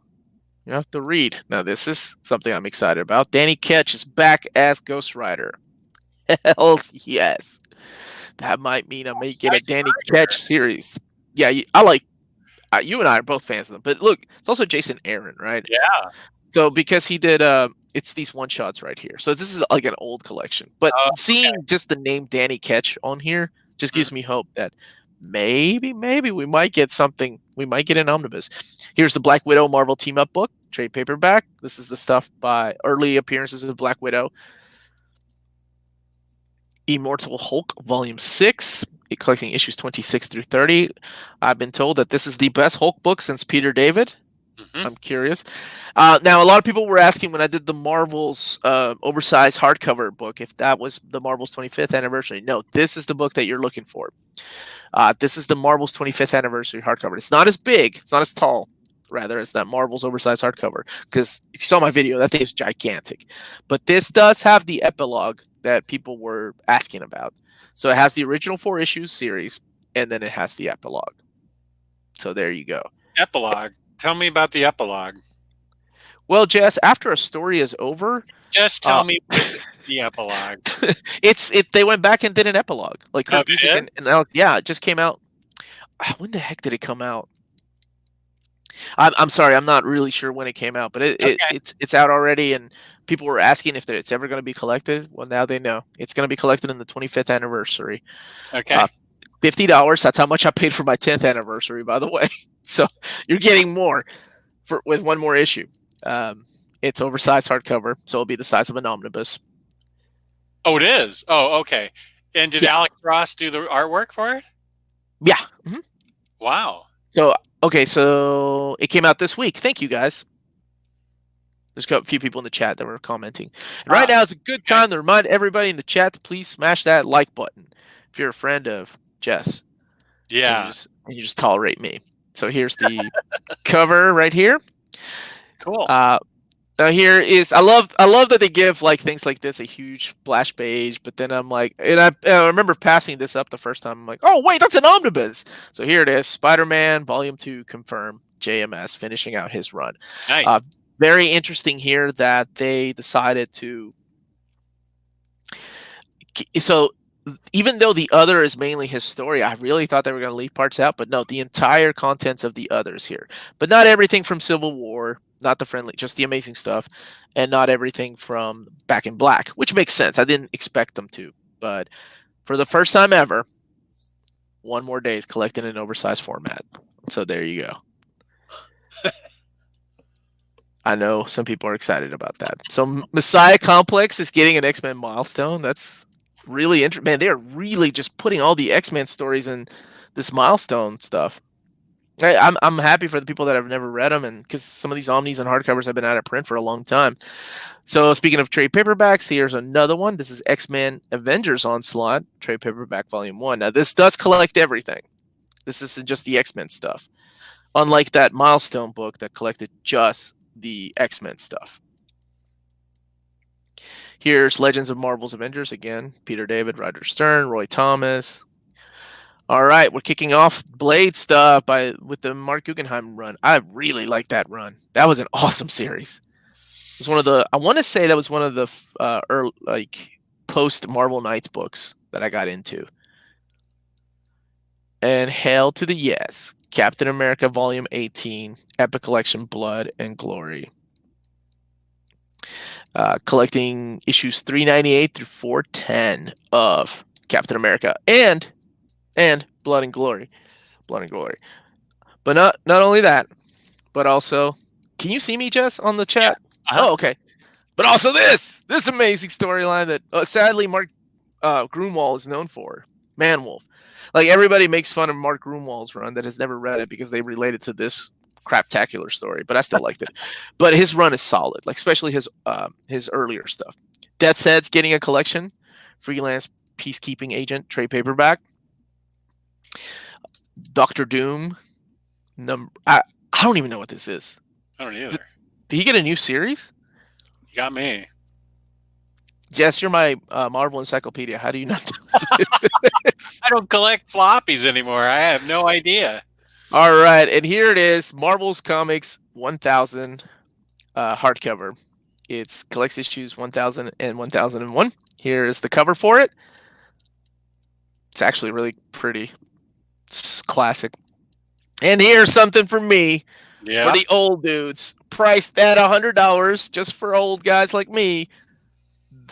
You have to read. Now, this is something I'm excited about. Danny Ketch is back as Ghost Rider. Hell yes. That might mean I may get a Danny Ketch series. Yeah, I like. You and I are both fans of them. But look, it's also Jason Aaron, right? Yeah. So because he did, it's these one shots right here. So this is like an old collection. But Oh, seeing just the name Danny Ketch on here just mhm. gives me hope that maybe we might get something. We might get an omnibus. Here's the Black Widow Marvel Team Up book, trade paperback. This is the stuff by early appearances of Black Widow. Immortal Hulk Volume 6, collecting issues 26 through 30. I've been told that this is the best Hulk book since Peter David. Mhm. I'm curious. Now, a lot of people were asking when I did the Marvel's oversized hardcover book if that was the Marvel's 25th anniversary. No, this is the book that you're looking for. This is the Marvel's 25th anniversary hardcover. It's not as big, it's not as tall, rather, as that Marvel's oversized hardcover. Because if you saw my video, that thing is gigantic. But this does have the epilogue that people were asking about. So it has the original 4 issues series, and then it has the epilogue. So there you go. Epilogue. Tell me about the epilogue. Well, Jess, after a story is over, Just tell me what's in the epilogue. they went back and did an epilogue. Like Oh, Kurt they Busiek did? and Alex, yeah, it just came out. When the heck did it come out? I'm sorry, I'm not really sure when it came out, but Okay. it's out already, and people were asking if it's ever going to be collected. Well, now they know it's going to be collected in the 25th anniversary. Okay. $50. That's how much I paid for my 10th anniversary, by the way. So you're getting more with one more issue. It's oversized hardcover, so it'll be the size of an omnibus. Oh, it is. Oh, okay. And did Yeah. Alex Ross do the artwork for it? Yeah. Mm-hmm. Wow. So okay, so it came out this week. Thank you guys. There's a few people in the chat that were commenting. And right now is a good time to remind everybody in the chat to please smash that like button if you're a friend of Jess. Yeah. And you just tolerate me. So here's the cover right here. Cool. Now here is I love that they give like things like this a huge splash page, but then I'm like, and I remember passing this up the first time. I'm like, oh wait, that's an omnibus. So here it is, Spider-Man Volume 2 confirmed. JMS finishing out his run. Nice. Very interesting here that they decided to. So even though the other is mainly his story, I really thought they were going to leave parts out, but no, the entire contents of the others here, but not everything from Civil War, not the friendly, just the amazing stuff, and not everything from Back in Black, which makes sense. I didn't expect them to, but for the first time ever, One More Day is collected in an oversized format. So there you go. I know some people are excited about that. So Messiah Complex is getting an X-Men milestone. That's really interesting. Man, they're really just putting all the X-Men stories in this milestone stuff. I'm happy for the people that have never read them, and because some of these omnis and hardcovers have been out of print for a long time. So speaking of trade paperbacks, here's another one. This is X-Men Avengers Onslaught, trade paperback volume 1. Now this does collect everything. This isn't just the X-Men stuff. Unlike that milestone book that collected just the X-Men stuff. Here's Legends of Marvel's Avengers again. Peter David, Roger Stern, Roy Thomas. All right, we're kicking off Blade stuff with the Mark Guggenheim run. I really like that run. That was an awesome series. It was one of the. I want to say that was one of the early, like post Marvel Knights books that I got into. And Hail to the Yes, Captain America Volume 18, Epic Collection, Blood and Glory. Collecting issues 398 through 410 of Captain America and Blood and Glory. But not only that, but also, can you see me, Jess, on the chat? Yeah. Uh-huh. Oh, okay. But also this amazing storyline that sadly Mark Grunwald is known for, Manwolf. Like everybody makes fun of Mark Grunwald's run that has never read it because they relate it to this craptacular story, but I still liked it. But his run is solid, like especially his earlier stuff. Death's Head's getting a collection, freelance peacekeeping agent trade paperback. Doctor Doom, I don't even know what this is. I don't either. Did he get a new series? You got me. Jess, you're my Marvel encyclopedia. How do you not know this? I don't collect floppies anymore. I have no idea. All right, and here it is, Marvel's Comics 1000 hardcover. It collects issues 1000 and 1001. Here is the cover for it. It's actually really pretty. It's classic. And here's something for me. For Yeah. the old dudes, priced at $100 just for old guys like me,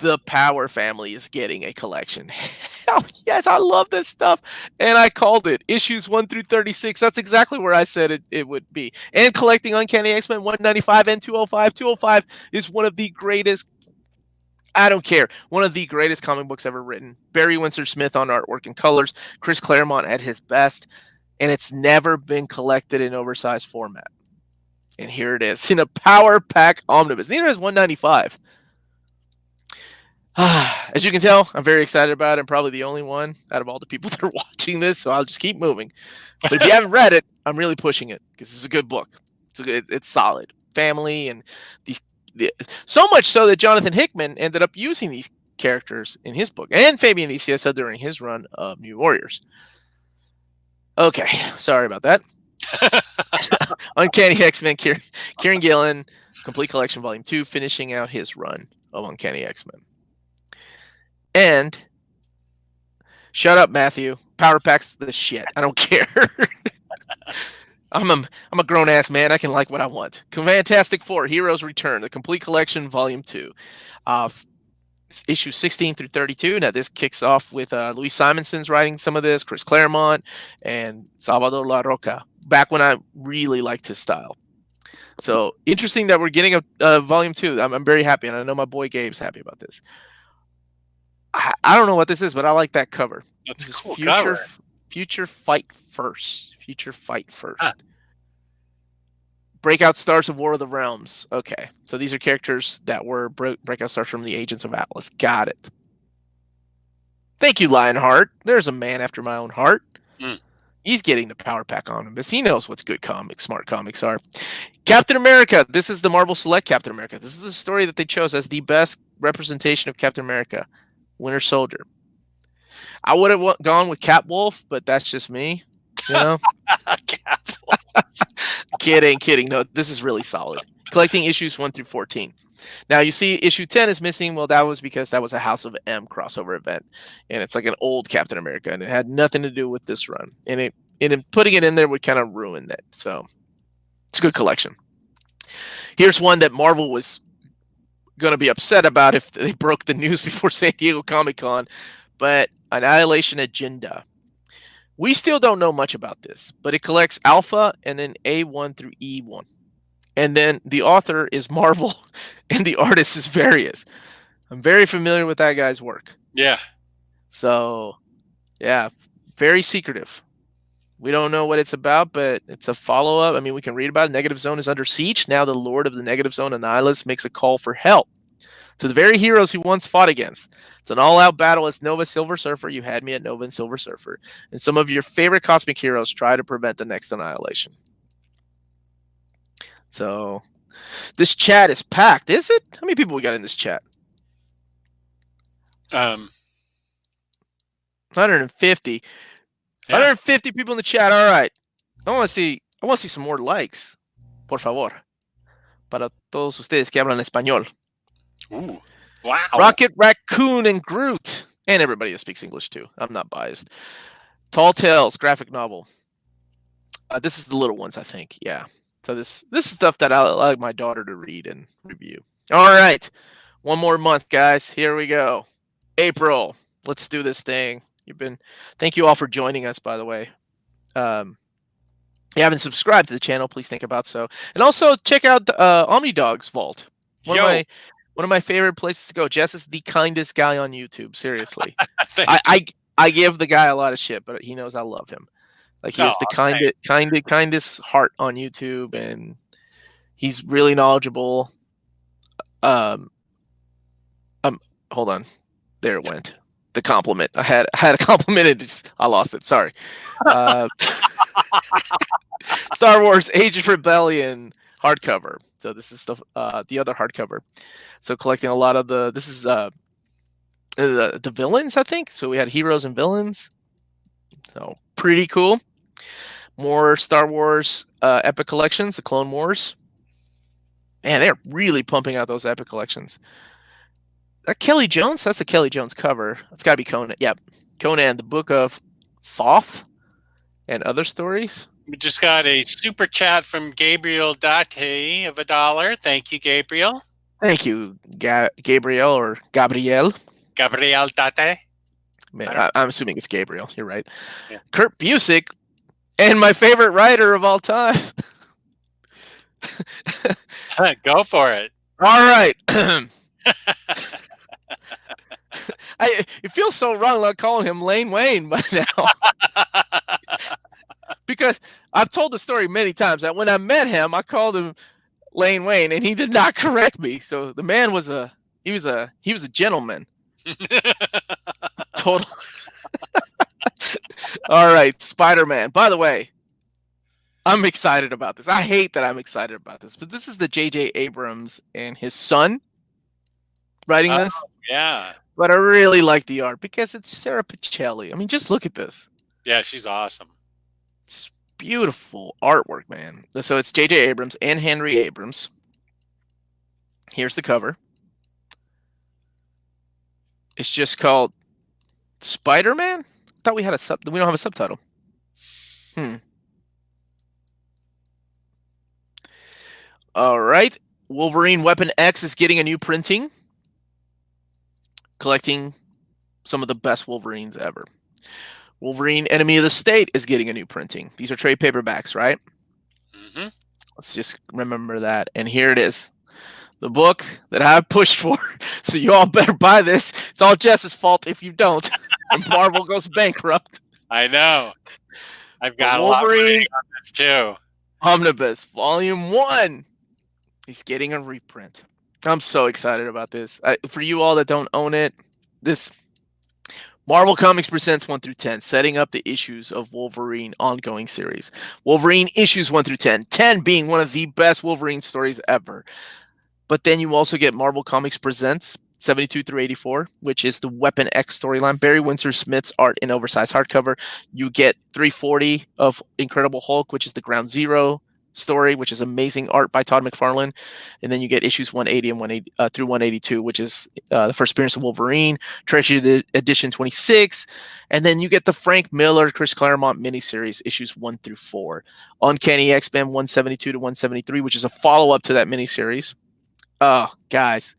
the Power family is getting a collection. Hell yes, I love this stuff. And I called it issues 1 through 36. That's exactly where I said it would be. And collecting Uncanny X-Men 195 and 205. 205 is one of the greatest, I don't care, one of the greatest comic books ever written. Barry Windsor Smith on artwork and colors, Chris Claremont at his best, and it's never been collected in oversized format. And here it is in a Power Pack Omnibus. Neither is 195. As you can tell, I'm very excited about it. I'm probably the only one out of all the people that are watching this, so I'll just keep moving. But if you haven't read it, I'm really pushing it because it's a good book. It's solid. Family and so much so that Jonathan Hickman ended up using these characters in his book, and Fabian Nicieza during his run of New Warriors. Okay, sorry about that. Uncanny X-Men, Kieran Gillen, Complete Collection Volume 2, finishing out his run of Uncanny X-Men. And shut up, Matthew. Power Pack's the shit. I don't care. I'm a grown ass man. I can like what I want. Fantastic Four: Heroes Return, the Complete Collection, Volume 2, issues 16 through 32. Now this kicks off with Louise Simonson's writing some of this, Chris Claremont, and Salvador La Roca. Back when I really liked his style. So interesting that we're getting a Volume 2. I'm very happy, and I know my boy Gabe's happy about this. I don't know what this is, but I like that cover. That's This a cool future, cover. Future Fight First. Future Fight First. Breakout Stars of War of the Realms. Okay, so these are characters that were breakout stars from the Agents of Atlas. Got it. Thank you, Lionheart. There's a man after my own heart. He's getting the Power Pack Omnibus. He knows what's good comics, smart comics are. Captain America. This is the Marvel Select Captain America. This is the story that they chose as the best representation of Captain America. Winter Soldier. I would have gone with Catwolf, but that's just me. You know? Kidding. No, this is really solid. Collecting issues 1 through 14. Now, you see issue 10 is missing. Well, that was because that was a House of M crossover event. And it's like an old Captain America, and it had nothing to do with this run. And putting it in there would kind of ruin that. So it's a good collection. Here's one that Marvel was going to be upset about if they broke the news before San Diego Comic-Con, but Annihilation Agenda. We still don't know much about this, but it collects Alpha and then A1 through E1. And then the author is Marvel and the artist is Various. I'm very familiar with that guy's work. Yeah. So, yeah, very secretive. We don't know what it's about, but it's a follow-up. I mean, we can read about it. Negative Zone is under siege. Now the Lord of the Negative Zone, Annihilus, makes a call for help to the very heroes he once fought against. It's an all-out battle. It's Nova, Silver Surfer. You had me at Nova and Silver Surfer. And some of your favorite cosmic heroes try to prevent the next annihilation. So, this chat is packed, is it? How many people we got in this chat? 150. Yeah. 150 people in the chat. All right. I want to see some more likes. Por favor. Para todos ustedes que hablan español. Ooh. Wow. Rocket Raccoon and Groot. And everybody that speaks English too. I'm not biased. Tall Tales graphic novel. This is the little ones, I think. Yeah. So this is stuff that I like my daughter to read and review. All right. One more month, guys. Here we go. April. Let's do this thing. Thank you all for joining us, by the way. If you haven't subscribed to the channel, please think about so. And also check out Omnidog's vault. One of my favorite places to go. Jess is the kindest guy on YouTube. Seriously. I give the guy a lot of shit, but he knows I love him. Like, he has the kindest heart on YouTube, and he's really knowledgeable. Hold on. There it went. The compliment. I had a compliment and I lost it. Sorry. Star Wars Age of Rebellion hardcover. So this is the other hardcover. So collecting a lot of this is the villains, I think. So we had heroes and villains. So pretty cool. More Star Wars epic collections, the Clone Wars. Man, they're really pumping out those epic collections. That Kelly Jones? That's a Kelly Jones cover. It's got to be Conan. Yep. Conan, the Book of Thoth and Other Stories. We just got a super chat from Gabriel Date of $1. Thank you, Gabriel. Thank you, Gabriel or Gabriel. Gabriel Date. Man, I'm assuming it's Gabriel. You're right. Yeah. Kurt Busiek, and my favorite writer of all time. Go for it. All right. It feels so wrong like calling him Lane Wayne by now. Because I've told the story many times that when I met him, I called him Lane Wayne, and he did not correct me. So the man was a gentleman. Total. All right, Spider-Man. By the way, I'm excited about this. I hate that I'm excited about this, but this is the J.J. Abrams and his son writing this. Yeah. But I really like the art because it's Sarah Pichelli. I mean, just look at this. Yeah, she's awesome. It's beautiful artwork, man. So it's J.J. Abrams and Henry Abrams. Here's the cover. It's just called Spider-Man? I thought we had we don't have a subtitle. All right. Wolverine Weapon X is getting a new printing. Collecting some of the best Wolverines ever. Wolverine Enemy of the State is getting a new printing. These are trade paperbacks, right? Mm-hmm. Let's just remember that. And here it is. The book that I pushed for. So you all better buy this. It's all Jess's fault if you don't. And Marvel goes bankrupt. I know. I've got a lot of money on this too. Omnibus Volume 1. He's getting a reprint. I'm so excited about this. For you all that don't own it, this Marvel Comics presents 1 through 10, setting up the issues of Wolverine ongoing series. Wolverine issues 1 through 10, 10 being one of the best Wolverine stories ever. But then you also get Marvel Comics presents 72 through 84, which is the Weapon X storyline. Barry Windsor Smith's art in oversized hardcover. You get 340 of Incredible Hulk, which is the Ground Zero story, which is amazing art by Todd McFarlane. And then you get issues 180 and 180 through 182, which is the first appearance of Wolverine, Treasury Edition 26. And then you get the Frank Miller, Chris Claremont miniseries, issues 1 through 4. Uncanny X-Men 172 to 173, which is a follow-up to that miniseries. Oh, guys.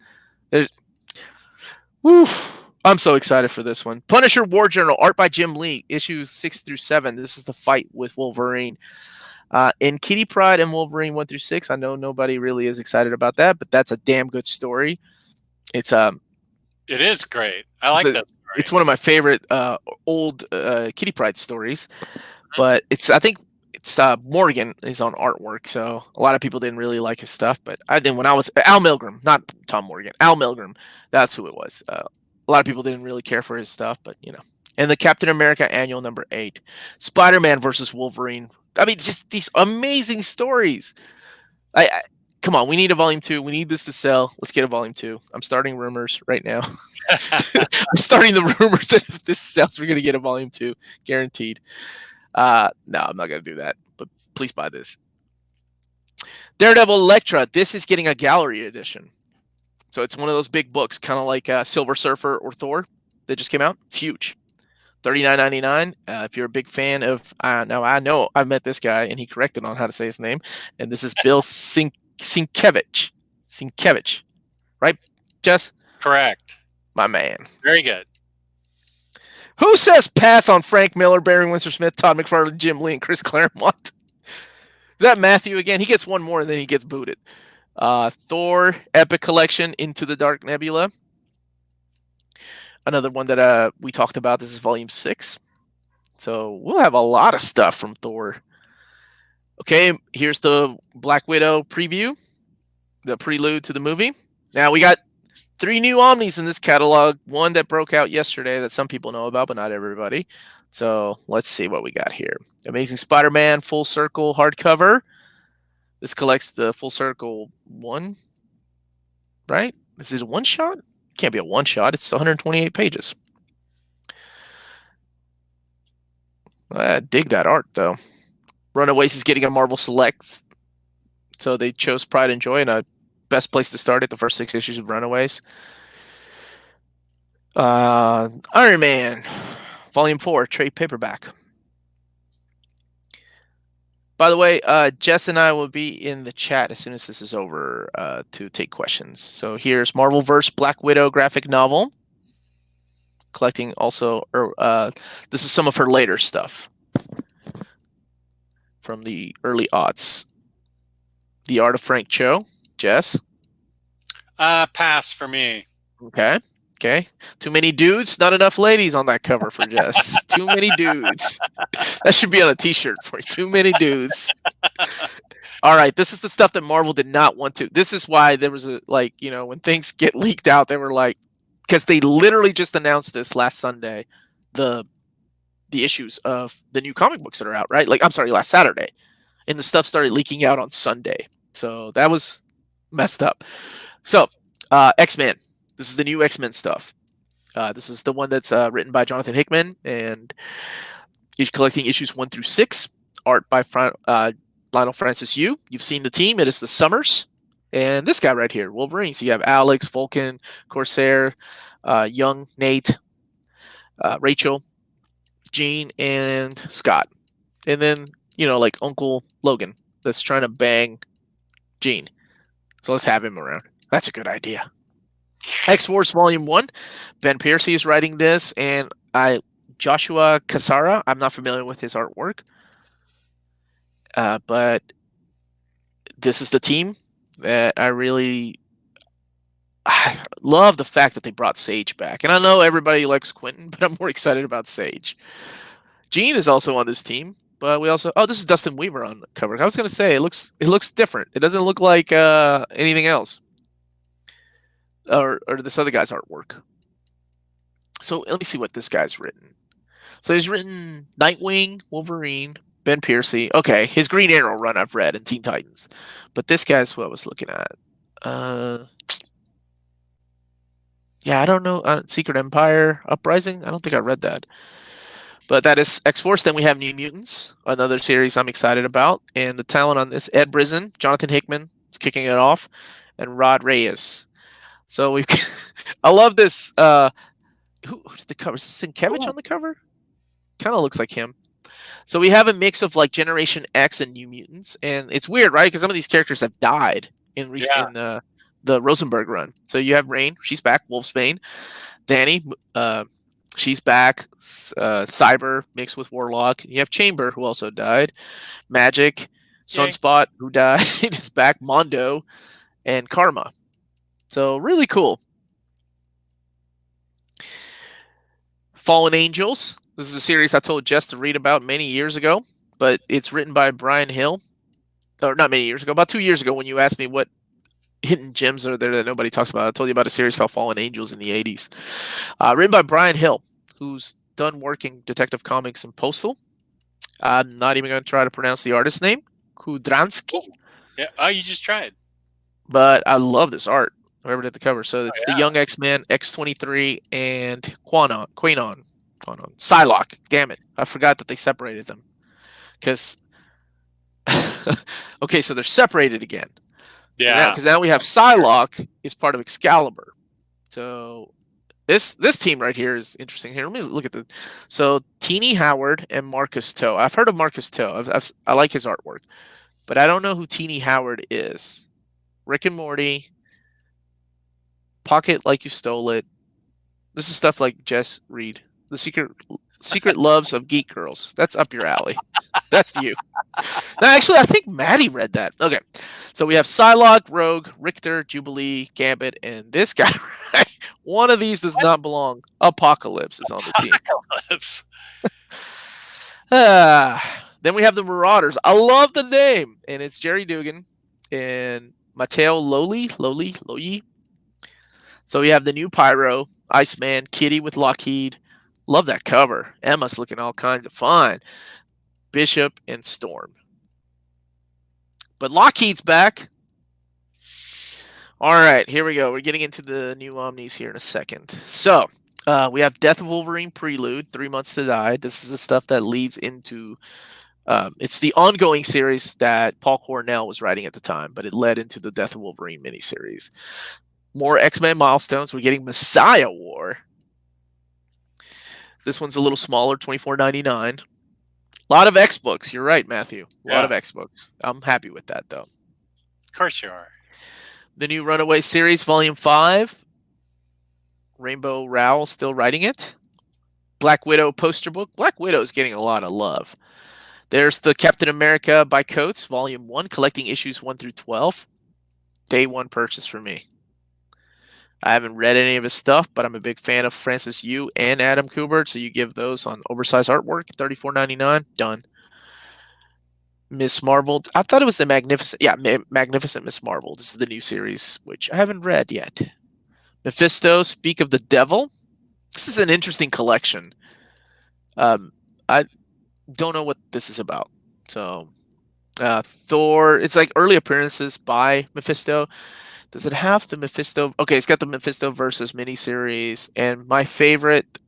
I'm so excited for this one. Punisher War Journal, art by Jim Lee, issues 6 through 7. This is the fight with Wolverine. In Kitty Pryde and Wolverine 1 through 6, I know nobody really is excited about that, but that's a damn good story. It is great. I like that story. It's one of my favorite old Kitty Pryde stories, but I think it's Morgan is on artwork, so a lot of people didn't really like his stuff. But I did when I was Al Milgrom, not Tom Morgan, Al Milgrom. That's who it was. A lot of people didn't really care for his stuff, but you know. And the Captain America Annual number 8, Spider-Man versus Wolverine. I mean, just these amazing stories. I come on, we need a volume 2. We need this to sell. Let's get a volume 2. I'm starting rumors right now. I'm starting the rumors that if this sells, we're gonna get a volume 2, guaranteed. No, I'm not gonna do that. But please buy this. Daredevil Elektra. This is getting a gallery edition, so it's one of those big books, kind of like Silver Surfer or Thor that just came out. It's huge. $39.99. If you're a big fan of, now I know I met this guy and he corrected on how to say his name, and this is Bill Sienkiewicz. Sienkiewicz, right, Jess? Correct. My man. Very good. Who says pass on Frank Miller, Barry Windsor Smith, Todd McFarlane, Jim Lee, and Chris Claremont? Is that Matthew again? He gets one more and then he gets booted. Thor Epic Collection, Into the Dark Nebula. Another one that we talked about. This is volume 6. So we'll have a lot of stuff from Thor. Okay, here's the Black Widow preview, the prelude to the movie. Now we got 3 new Omnis in this catalog. One that broke out yesterday that some people know about, but not everybody. So let's see what we got here. Amazing Spider-Man Full Circle hardcover. This collects the Full Circle 1, right? This is a one-shot? Can't be a one-shot. It's 128 pages. I dig that art, though. Runaways is getting a Marvel Selects. So they chose Pride and Joy, and a best place to start it, the first 6 issues of Runaways. Iron Man, Volume 4, trade paperback. By the way, Jess and I will be in the chat as soon as this is over to take questions. So here's Marvelverse Black Widow graphic novel. Collecting also, this is some of her later stuff from the early aughts. The Art of Frank Cho. Jess? Pass for me. Okay. Okay. Too many dudes, not enough ladies on that cover for Jess. Too many dudes. That should be on a t-shirt for you. Too many dudes. All right, this is the stuff that Marvel did not want to. This is why there was when things get leaked out, they were like, because they literally just announced this last Sunday, the issues of the new comic books that are out, right? Like, I'm sorry, last Saturday, and the stuff started leaking out on Sunday. So that was messed up. So, X-Men. This is the new X-Men stuff. This is the one that's written by Jonathan Hickman, and he's collecting issues 1 through 6. Art by Lionel Francis Yu. You've seen the team. It is the Summers. And this guy right here, Wolverine. So you have Alex, Vulcan, Corsair, Young, Nate, Rachel, Jean, and Scott. And then, like Uncle Logan that's trying to bang Jean. So let's have him around. That's a good idea. X-Force Volume 1. Ben Piercy is writing this, and Joshua Cassara. I'm not familiar with his artwork. But this is the team that I love the fact that they brought Sage back. And I know everybody likes Quentin, but I'm more excited about Sage. Jean is also on this team, but we also this is Dustin Weaver on the cover. I was gonna say it looks different. It doesn't look like anything else. Or this other guy's artwork. So let me see what this guy's written. So he's written Nightwing, Wolverine, Ben Piercy. Okay, his Green Arrow run I've read in Teen Titans. But this guy's what I was looking at. Yeah, I don't know. Secret Empire Uprising? I don't think I read that. But that is X-Force. Then we have New Mutants, another series I'm excited about. And the talent on this, Ed Brisson, Jonathan Hickman is kicking it off, and Rod Reyes. So we've I love this. Who did the cover? Is Sienkiewicz on the cover? Kind of looks like him. So we have a mix of like Generation X and New Mutants, and it's weird, right? Because some of these characters have died in the Rosenberg run. So you have Rain, she's back. Wolfsbane, Danny, she's back. Cyber mixed with Warlock. You have Chamber, who also died. Magic, Sunspot, who died, is back. Mondo, and Karma. So really cool. Fallen Angels. This is a series I told Jess to read about many years ago, but it's written by Brian Hill. Or not many years ago, about 2 years ago when you asked me what hidden gems are there that nobody talks about. I told you about a series called Fallen Angels in the 80s. Written by Brian Hill, who's done work in Detective Comics and Postal. I'm not even going to try to pronounce the artist's name. Kudransky. Yeah. Oh, you just tried. But I love this art. Whoever did the cover. So it's the Young X-Men, X-23, and Quanon. Psylocke. Damn it. I forgot that they separated them. Because okay, so they're separated again. Yeah. Because now we have Psylocke is part of Excalibur. So this team right here is interesting. Here, let me look at the. So Teeny Howard and Marcus Toe. I've heard of Marcus Toe. I like his artwork, but I don't know who Teeny Howard is. Rick and Morty. Pocket Like You Stole It. This is stuff like Jess Reed. The Secret Loves of Geek Girls. That's up your alley. That's you. No, actually, I think Maddie read that. Okay. So we have Psylocke, Rogue, Richter, Jubilee, Gambit, and this guy. One of these does not belong. Apocalypse is on the team. Apocalypse. Then we have the Marauders. I love the name. And it's Jerry Dugan and Mateo Loli. So we have the new Pyro, Iceman, Kitty with Lockheed. Love that cover. Emma's looking all kinds of fun. Bishop and Storm. But Lockheed's back. All right, here we go. We're getting into the new Omnis here in a second. So we have Death of Wolverine Prelude, 3 Months to Die. This is the stuff that leads into... it's the ongoing series that Paul Cornell was writing at the time, but it led into the Death of Wolverine miniseries. More X-Men milestones. We're getting Messiah War. This one's a little smaller, $24.99. A lot of X books. You're right, Matthew. A lot Yeah, of X books. I'm happy with that, though. of course you are. The new Runaway series, Volume 5. Rainbow Rowell still writing it. Black Widow poster book. Black Widow is getting a lot of love. There's the Captain America by Coates, Volume 1, collecting issues 1 through 12. Day one purchase for me. I haven't read any of his stuff, but I'm a big fan of Francis Yu and Adam Kubert, so you give those on oversized artwork, $34.99. Done. Miss Marvel. I thought it was the Magnificent Miss Marvel. This is the new series, which I haven't read yet. Mephisto, Speak of the Devil. This is an interesting collection. I don't know what this is about. So, Thor. It's like early appearances by Mephisto. Does it have the Mephisto? Okay, it's got the Mephisto versus miniseries, and my favorite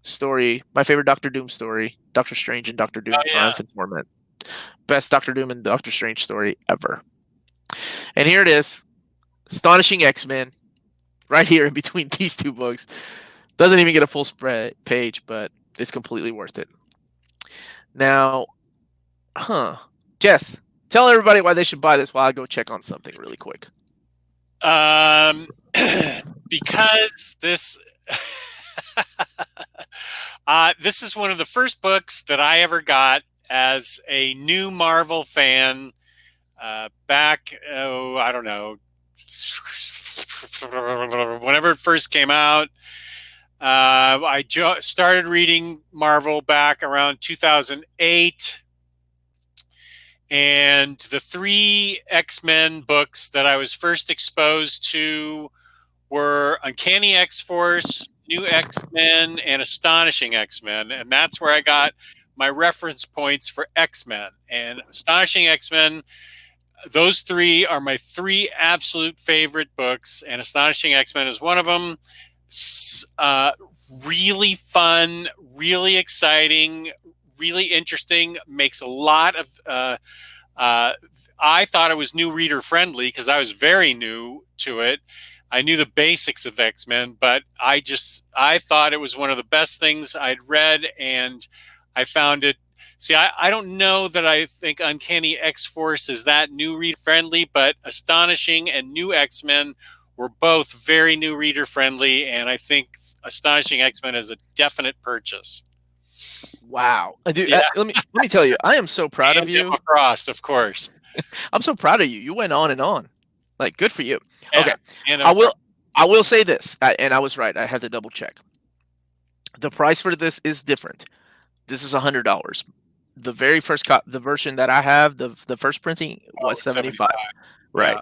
story, my favorite Doctor Doom story, Doctor Strange and Doctor Doom Oh yeah. Triumph and Torment. Best Doctor Doom and Doctor Strange story ever. And here it is, Astonishing X-Men, right here in between these two books. Doesn't even get a full spread page, but it's completely worth it. Now, Jess, tell everybody why they should buy this while I go check on something really quick. Because this this is one of the first books that I ever got as a new Marvel fan back, I don't know, whenever it first came out. I started reading Marvel back around 2008. And the 3 X-Men books that I was first exposed to were Uncanny X-Force, New X-Men, and Astonishing X-Men. And that's where I got my reference points for X-Men. And Astonishing X-Men, those 3 are my 3 absolute favorite books. And Astonishing X-Men is one of them. Really fun, really exciting, really interesting, makes a lot of I thought it was new reader friendly because I was very new to it. I knew the basics of X-Men, but I thought it was one of the best things I'd read, and I found it. See, I don't know that I think Uncanny X-Force is that new reader friendly, but Astonishing and New X-Men were both very new reader friendly, and I think Astonishing X-Men is a definite purchase. Wow, dude, yeah. Let me tell you, I am so proud of you. Emma Frost, of course. I'm so proud of you. You went on and on. Like, good for you. Yeah, okay, I will say this, and I was right. I had to double check. The price for this is different. This is $100. The very first the version that I have, the first printing was $75. Right. Yeah.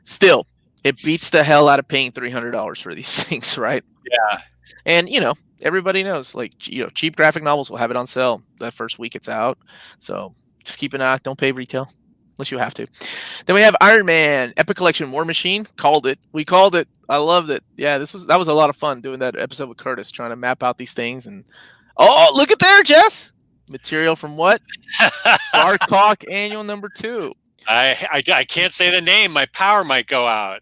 Still, it beats the hell out of paying $300 for these things, right? Yeah. And everybody knows, like, cheap graphic novels will have it on sale the first week it's out. So just keep an eye. Don't pay retail unless you have to. Then we have Iron Man Epic Collection War Machine. Called it. We called it. I loved it. Yeah, that was a lot of fun doing that episode with Curtis, trying to map out these things. And look at there, Jess. Material from what? Dark Hawk Annual number 2. I can't say the name. My power might go out.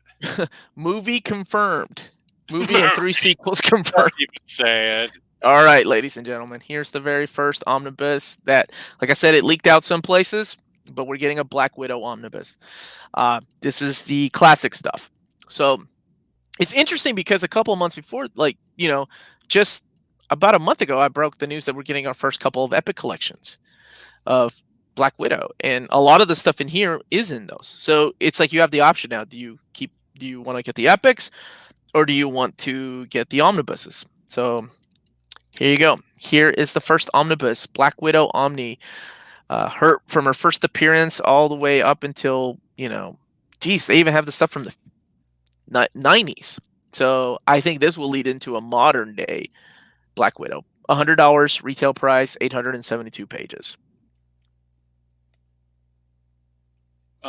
Movie confirmed. Movie and 3 sequels confirmed. You would say it. All right, ladies and gentlemen, here's the very first omnibus that, like I said, it leaked out some places, but we're getting a Black Widow omnibus. This is the classic stuff. So it's interesting because a couple of months before, just about a month ago, I broke the news that we're getting our first couple of Epic collections of Black Widow, and a lot of the stuff in here is in those. So it's like you have the option now. Do you want to get the Epics, or do you want to get the omnibuses? So here you go. Here is the first omnibus, Black Widow Omni. From her first appearance all the way up until, they even have the stuff from the 90s. So I think this will lead into a modern day Black Widow. $100 retail price, 872 pages.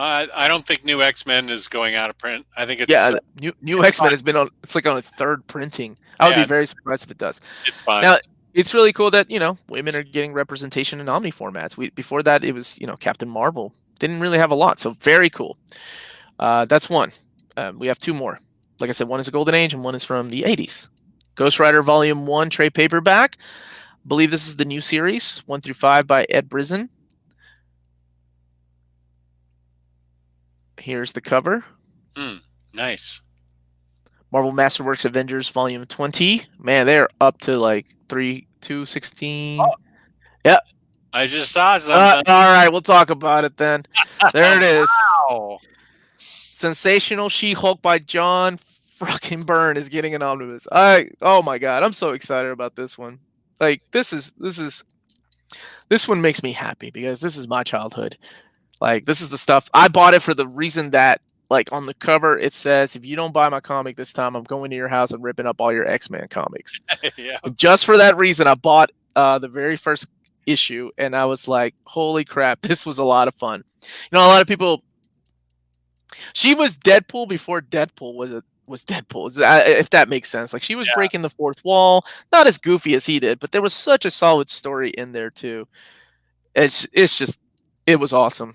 I don't think New X-Men is going out of print. I think it's New X-Men has been on. It's like on a 3rd printing. I would be very surprised if it does. It's fine. Now it's really cool that women are getting representation in Omni formats. Before that it was Captain Marvel didn't really have a lot, so very cool. That's one. We have 2 more. Like I said, one is a Golden Age and one is from the 80s. Ghost Rider Volume 1 trade paperback believe this is the new series, 1 through 5 by Ed Brisson. Here's the cover. Nice. Marvel Masterworks Avengers Volume 20. Man, they're up to like 216. Oh. Yep. I just saw something. All right, we'll talk about it then. There it is. Wow. Sensational She-Hulk by John fucking Byrne is getting an omnibus. Oh my god, I'm so excited about this one. Like this one makes me happy because this is my childhood. Like this is the stuff I bought it for the reason that like on the cover it says if you don't buy my comic this time I'm going to your house and ripping up all your X-Men comics. Yeah. And just for that reason I bought the very first issue and I was like, holy crap, this was a lot of fun. You know, a lot of people, she was Deadpool before Deadpool was Deadpool, if that makes sense. Like she was breaking the fourth wall, not as goofy as he did, but there was such a solid story in there too. It's just, it was awesome.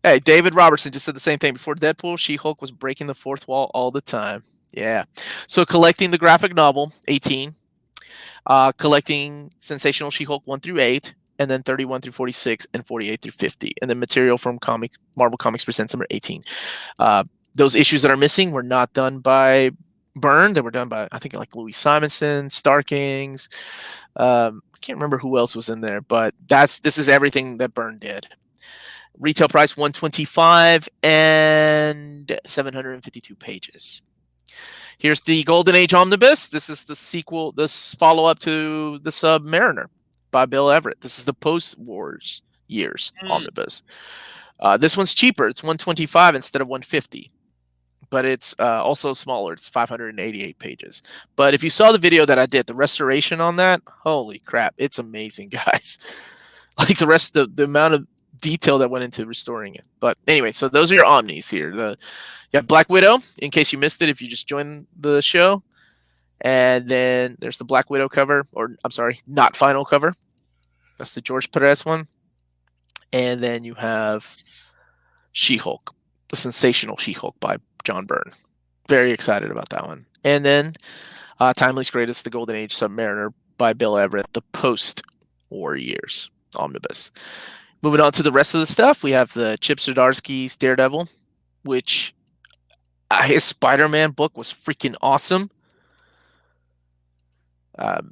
Hey, David Robertson just said the same thing. Before Deadpool, She-Hulk was breaking the fourth wall all the time. Yeah. So collecting the graphic novel, 18. Collecting Sensational She-Hulk 1 through 8, and then 31 through 46, and 48 through 50. And then material from Marvel Comics Presents number 18. Those issues that are missing were not done by Byrne. They were done by, I think, like Louis Simonson, Starkings. I can't remember who else was in there, but this is everything that Byrne did. Retail price $125 and 752 pages. Here's the Golden Age Omnibus. This is the sequel, this follow-up to The Submariner by Bill Everett. This is the post-wars years omnibus. This one's cheaper. It's $125 instead of $150. But it's also smaller. It's 588 pages. But if you saw the video that I did, the restoration on that, holy crap, it's amazing, guys. Like the rest of the amount of detail that went into restoring it. But anyway, so those are your omnis here. You have Black Widow, in case you missed it, if you just joined the show. And then there's the Black Widow cover, or I'm sorry, not final cover. That's the George Perez one. And then you have She-Hulk, the Sensational She-Hulk by John Byrne. Very excited about that one. And then Timeless Greatest, the Golden Age Submariner by Bill Everett, the post-war years omnibus. Moving on to the rest of the stuff, we have the Chip Zdarsky's Daredevil, which his Spider-Man book was freaking awesome.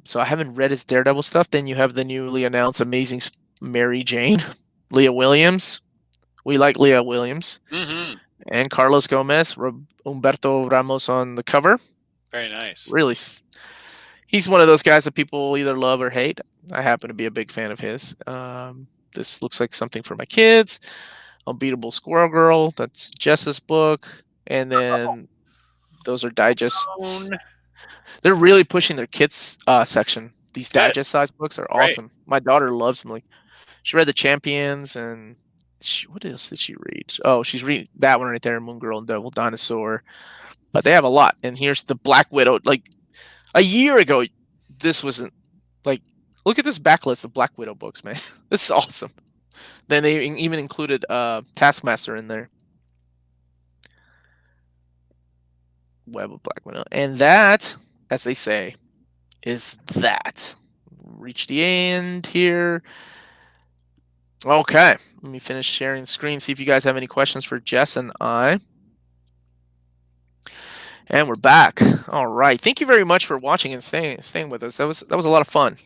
So I haven't read his Daredevil stuff. Then you have the newly announced Amazing Mary Jane, Leah Williams. We like Leah Williams. Mm-hmm. And Carlos Gomez, Humberto Ramos on the cover. Very nice. Really, he's one of those guys that people either love or hate. I happen to be a big fan of his. This looks like something for my kids. Unbeatable Squirrel Girl, that's Jess's book. And then those are digests. They're really pushing their kids section. These digest size books are awesome. My daughter loves them. Like, she read The Champions and what else did she read? Oh, she's reading that one right there, Moon Girl and Devil Dinosaur. But they have a lot. And here's the Black Widow. Like a year ago, this wasn't like, look at this backlist of Black Widow books, man. This is awesome. Then they even included Taskmaster in there. Web of Black Widow. And that, as they say, is that. Reach the end here. Okay. Let me finish sharing the screen, see if you guys have any questions for Jess and I. And we're back. All right. Thank you very much for watching and staying with us. That was a lot of fun.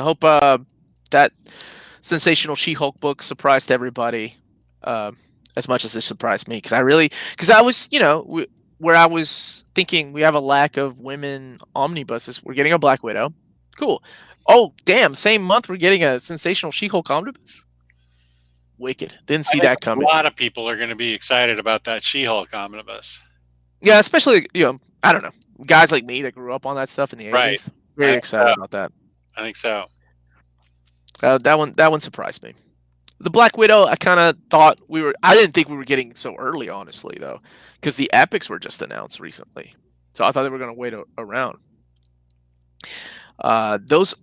I hope that Sensational She-Hulk book surprised everybody as much as it surprised me. Because I was, where I was thinking we have a lack of women omnibuses. We're getting a Black Widow. Cool. Oh, damn. Same month we're getting a Sensational She-Hulk omnibus. Wicked. Didn't see that coming. A lot of people are going to be excited about that She-Hulk omnibus. Yeah, especially, I don't know, guys like me that grew up on that stuff in the 80s. Right. Very excited about that. I think so. That one surprised me. The Black Widow, I kind of thought I didn't think we were getting so early, honestly, though, because the epics were just announced recently. So I thought they were going to wait around. Those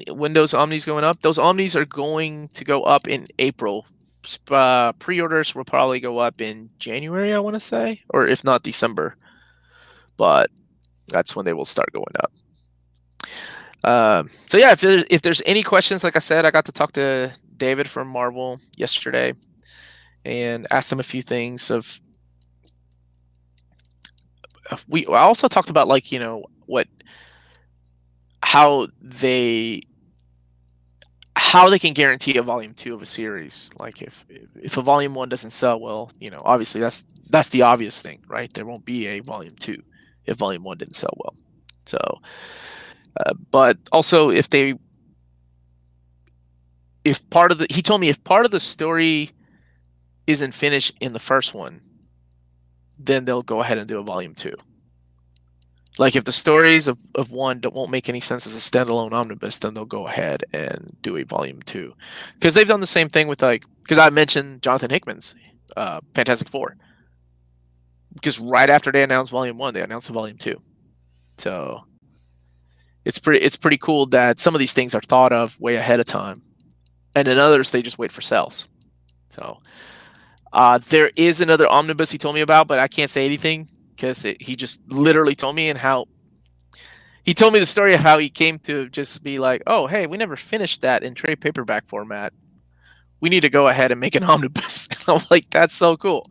Windows Omnis going up, those Omnis are going to go up in April. Pre-orders will probably go up in January, I want to say, or if not December. But that's when they will start going up. So yeah, if there's any questions, like I said, I got to talk to David from Marvel yesterday and asked him a few things. I also talked about, like, how they how they can guarantee a volume 2 of a series. Like, if a volume 1 doesn't sell well, obviously that's the obvious thing, right? There won't be a volume 2 if volume 1 didn't sell well. So, but also, he told me if part of the story isn't finished in the first one, then they'll go ahead and do a volume 2. Like, if the stories of one won't make any sense as a standalone omnibus, then they'll go ahead and do a volume 2. Because they've done the same thing with, like, because I mentioned Jonathan Hickman's Fantastic Four. Because right after they announced volume 1, they announced a volume 2. So it's pretty cool that some of these things are thought of way ahead of time, and in others they just wait for sales. So there is another omnibus he told me about, but I can't say anything because he just literally told me, and how he told me the story of how he came to just be like, oh, hey, we never finished that in trade paperback format. We need to go ahead and make an omnibus. And I'm like, that's so cool.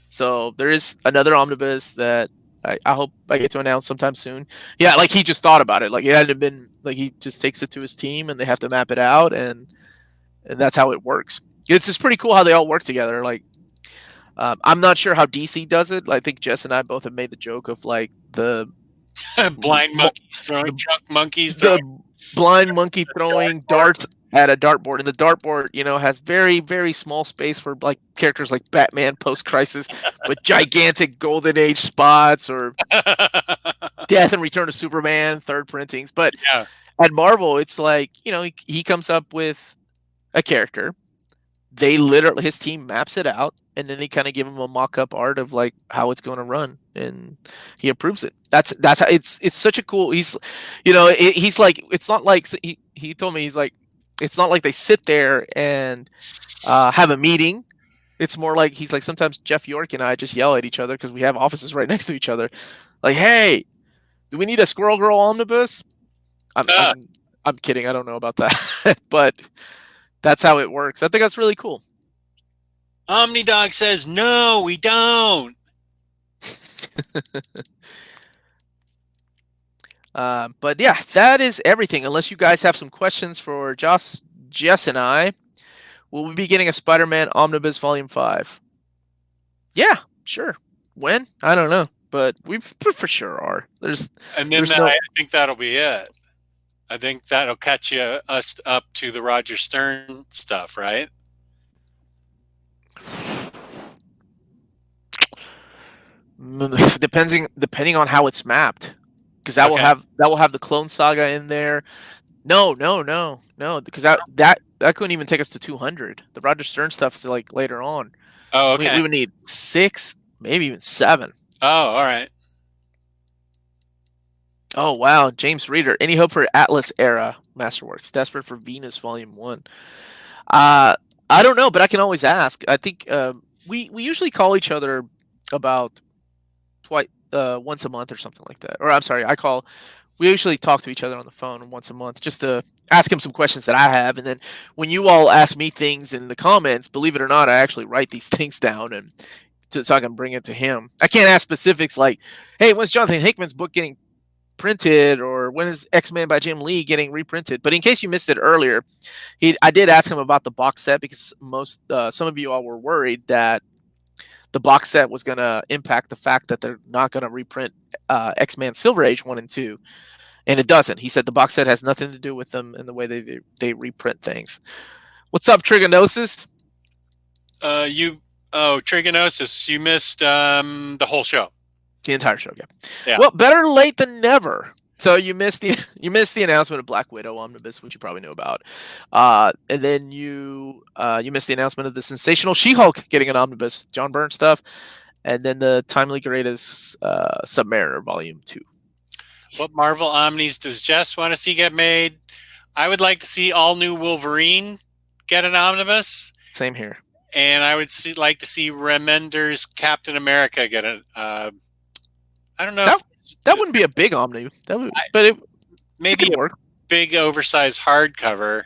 So there is another omnibus that I hope I get to announce sometime soon. Yeah, like, he just thought about it. Like, it hadn't been, like, he just takes it to his team and they have to map it out, and that's how it works. It's just pretty cool how they all work together. Like, I'm not sure how DC does it. I think Jess and I both have made the joke of, like, the Blind monkeys throwing, the, drunk monkeys the throwing blind monkey throwing dartboard. darts at a dartboard, and the dartboard, has very, very small space for, like, characters like Batman post Crisis, but gigantic Golden Age spots, or Death and Return of Superman third printings. But Yeah. at Marvel, it's like, he comes up with a character. They literally, his team maps it out, and then they kind of give him a mock-up art of, like, how it's going to run, and he approves it. That's how it's such a cool. He's like, it's not like, he told me, he's like, it's not like they sit there and have a meeting. It's more like, he's like, sometimes Jeff York and I just yell at each other because we have offices right next to each other. Like, hey, do we need a Squirrel Girl omnibus? I'm kidding. I don't know about that, but that's how it works. I think that's really cool. Omnidog says, no, we don't. But yeah, that is everything. Unless you guys have some questions for Jess and I, will we be getting a Spider-Man Omnibus Volume 5? Yeah, sure. When? I don't know. But we for sure are. And then I think that'll be it. I think that'll catch us up to the Roger Stern stuff, right? Depending on how it's mapped, because that will have the Clone Saga in there. No, because that couldn't even take us to 200. The Roger Stern stuff is, like, later on. Oh, okay. We would need 6, maybe even 7. Oh, all right. Oh, wow. James Reader. Any hope for Atlas era Masterworks? Desperate for Venus Volume 1. I don't know, but I can always ask. I think we usually call each other about once a month or something like that. Or, I'm sorry, we usually talk to each other on the phone once a month just to ask him some questions that I have. And then when you all ask me things in the comments, believe it or not, I actually write these things down, and so I can bring it to him. I can't ask specifics like, hey, when's Jonathan Hickman's book getting printed, or when is X-Men by Jim Lee getting reprinted? But in case you missed it earlier, I did ask him about the box set, because some of you all were worried that the box set was going to impact the fact that they're not going to reprint X-Men Silver Age 1 and 2. And it doesn't. He said the box set has nothing to do with them in the way they reprint things. What's up, Trigonosis? Trigonosis, you missed the whole show. The entire show, yeah. Well, better late than never. So you missed the announcement of Black Widow Omnibus, which you probably know about, and then you missed the announcement of the sensational She-Hulk getting an omnibus, John Byrne stuff, and then the timely greatest Submariner Volume 2. What Marvel Omnis does Jess want to see get made? I would like to see all new Wolverine get an omnibus. Same here. And I would like to see Remender's Captain America get a. I don't know. That wouldn't be a big omni. That would, but it maybe could work. big oversized hardcover,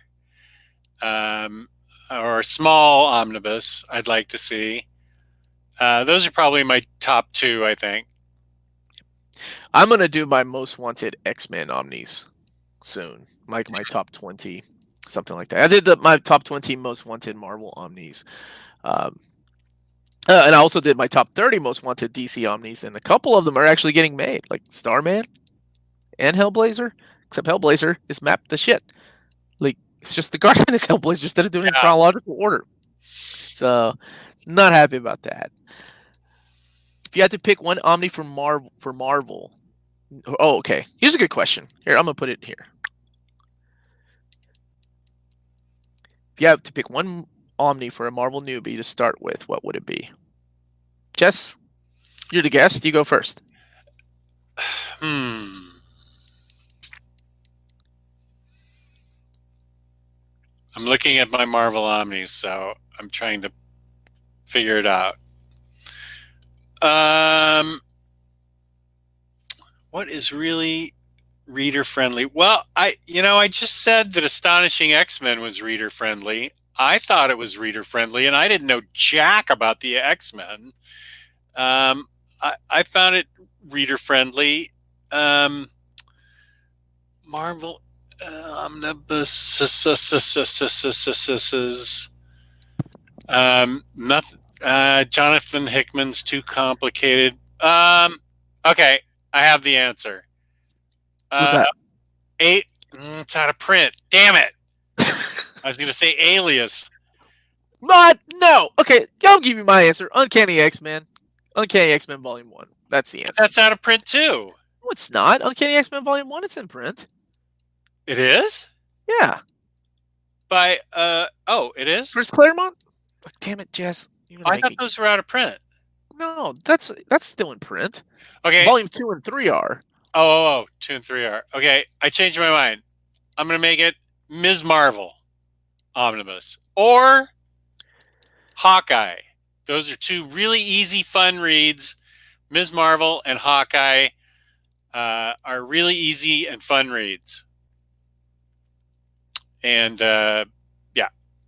or a small omnibus I'd like to see. Those are probably my top two, I think. I'm gonna do my most wanted X-Men omnis soon, like my top 20, something like that. I did my top 20 most wanted Marvel omnis, um, and I also did my top 30 most wanted DC omnis, and a couple of them are actually getting made, like Starman and Hellblazer. Except Hellblazer is mapped to shit. Like it's just the Guardian is Hellblazer instead of doing it in chronological order. So, not happy about that. If you had to pick one Omni for Marvel. Oh, okay. Here's a good question. Here, I'm gonna put it here. If you have to pick one Omni for a Marvel newbie to start with, what would it be? Jess, you're the guest. You go first. I'm looking at my Marvel Omnis, so I'm trying to figure it out. What is really reader friendly? Well, I just said that Astonishing X-Men was reader friendly. I thought it was reader friendly, and I didn't know jack about the X-Men. I found it reader friendly. Marvel omnibuses. Nothing. Jonathan Hickman's too complicated. Okay, I have the answer. What's that? It's out of print. Damn it! I was going to say Alias. But no. Okay, I'll give you my answer. Uncanny X-Men. Uncanny X-Men Volume 1. That's the answer. But that's out of print too. No, it's not. Uncanny X-Men Volume 1, it's in print. It is? Yeah. By it is? Chris Claremont? Oh, damn it, Jess. I thought those were out of print. No, that's still in print. Okay. Volume 2 and 3 are. Oh, 2 and 3 are. Okay, I changed my mind. I'm going to make it Ms. Marvel Omnibus or Hawkeye. Those are two really easy, fun reads. Ms. Marvel and Hawkeye are really easy and fun reads. And yeah,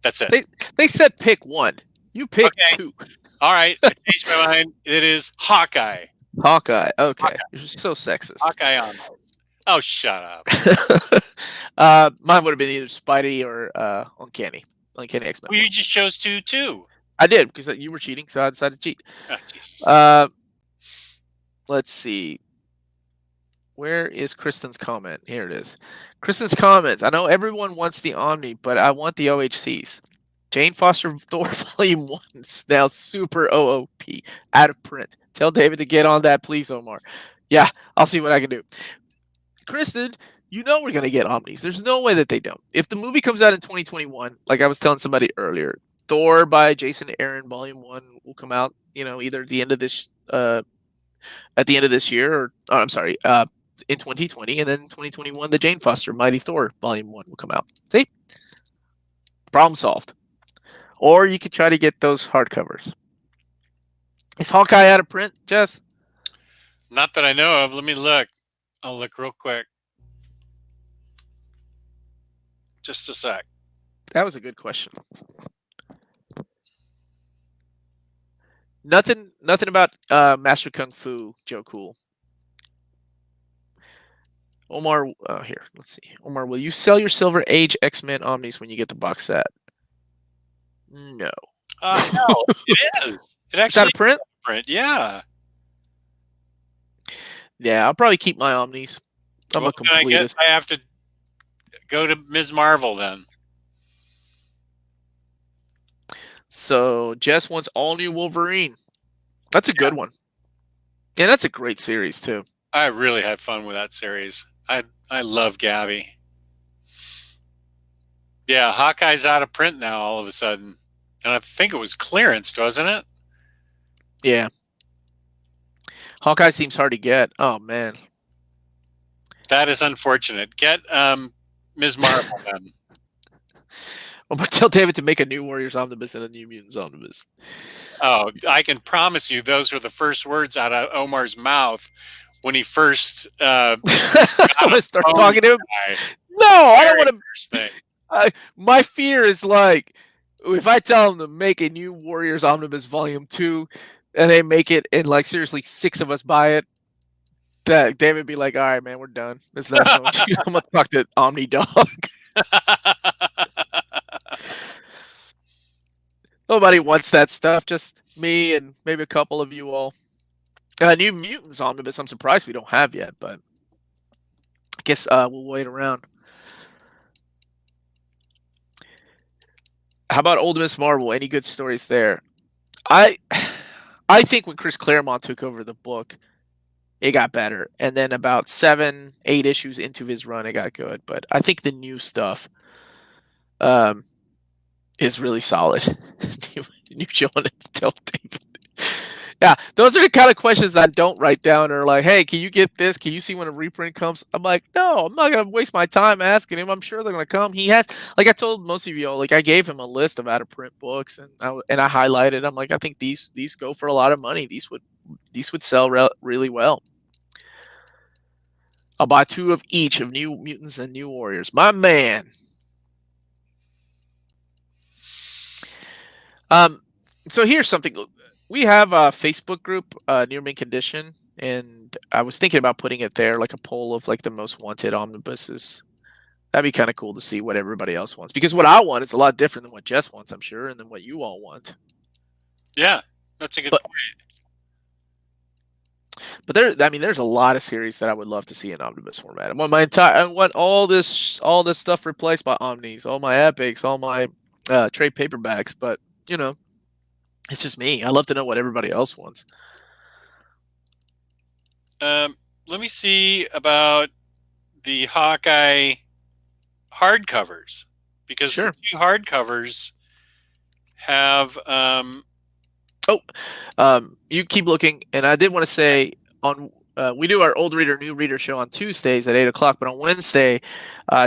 that's it. They said pick one. You picked two. All right, I changed my mind. It is Hawkeye. Hawkeye. Okay, Hawkeye. You're so sexist. Hawkeye on. Oh, shut up. Mine would have been either Spidey or Uncanny X-Men. Well, you just chose two too. I did because you were cheating, so I decided to cheat. Let's see. Where is Kristen's comment? Here it is. Kristen's comments. I know everyone wants the Omni, but I want the OHCs. Jane Foster Thor Volume 1 is now super OOP. Out of print. Tell David to get on that, please, Omar. Yeah, I'll see what I can do. Kristen, you know we're going to get Omnis. There's no way that they don't. If the movie comes out in 2021, like I was telling somebody earlier, Thor by Jason Aaron Volume 1 will come out, either at the end of this year or I'm sorry, in 2020, and then 2021 the Jane Foster Mighty Thor Volume 1 will come out. See? Problem solved. Or you could try to get those hardcovers. Is Hawkeye out of print, Jess? Not that I know of. Let me look. I'll look real quick. Just a sec. That was a good question. Nothing about Master Kung Fu, Joe Cool. Omar, here, let's see. Omar, will you sell your Silver Age X-Men Omnis when you get the box set? No. No, it is. It actually is out of print? Yeah. Yeah, I'll probably keep my Omnis. I'm a completist. I have to go to Ms. Marvel then. So Jess wants all new Wolverine. That's a good one. Yeah, that's a great series too. I really had fun with that series. I love Gabby. Yeah, Hawkeye's out of print now all of a sudden. And I think it was clearance, wasn't it? Yeah. Hawkeye seems hard to get. Oh, man. That is unfortunate. Get Ms. Marvel then. I'm going to tell David to make a New Warriors Omnibus and a New Mutants Omnibus. Oh, I can promise you those were the first words out of Omar's mouth when he first start talking to him. No, I don't Very want first to. thing. My fear is like if I tell them to make a new Warriors Omnibus Volume 2 and they make it and like seriously 6 of us buy it, that David would be like, all right, man, we're done. Let's let us know. I'm gonna talk to Omnidog. Nobody wants that stuff. Just me and maybe a couple of you all. New Mutants Omnibus. I'm surprised we don't have yet, but I guess we'll wait around. How about Old Miss Marvel? Any good stories there? I think when Chris Claremont took over the book, it got better, and then about 7, 8 issues into his run, it got good. But I think the new stuff is really solid. New John and Tell David. Yeah, those are the kind of questions I don't write down. Or like, hey, can you get this? Can you see when a reprint comes? I'm like, no, I'm not gonna waste my time asking him. I'm sure they're gonna come. He has, like I told most of you all, like I gave him a list of out of print books, and I highlighted. I'm like, I think these go for a lot of money. These would sell really well. I'll buy 2 of each of New Mutants and New Warriors. My man. So here's something. We have a Facebook group, Near Mint Condition, and I was thinking about putting it there, like a poll of like the most wanted omnibuses. That'd be kind of cool to see what everybody else wants, because what I want is a lot different than what Jess wants, I'm sure, and than what you all want. Yeah, that's a good point. But there's a lot of series that I would love to see in omnibus format. I want all this stuff replaced by omnis, all my epics, all my trade paperbacks. But you know, it's just me. I love to know what everybody else wants. Let me see about the Hawkeye hardcovers, because Sure. the 2 hardcovers have you keep looking, and I did want to say on we do our old reader new reader show on Tuesdays at 8:00, but on Wednesday,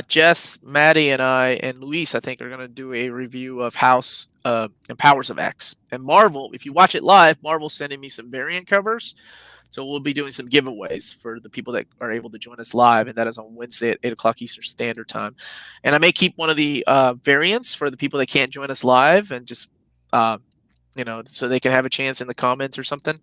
Jess, Maddie, and I and Luis, I think, are going to do a review of House and Powers of X and Marvel. If you watch it live, Marvel's sending me some variant covers, so we'll be doing some giveaways for the people that are able to join us live, and that is on Wednesday at 8:00 Eastern Standard Time. And I may keep one of the variants for the people that can't join us live, and just so they can have a chance in the comments or something.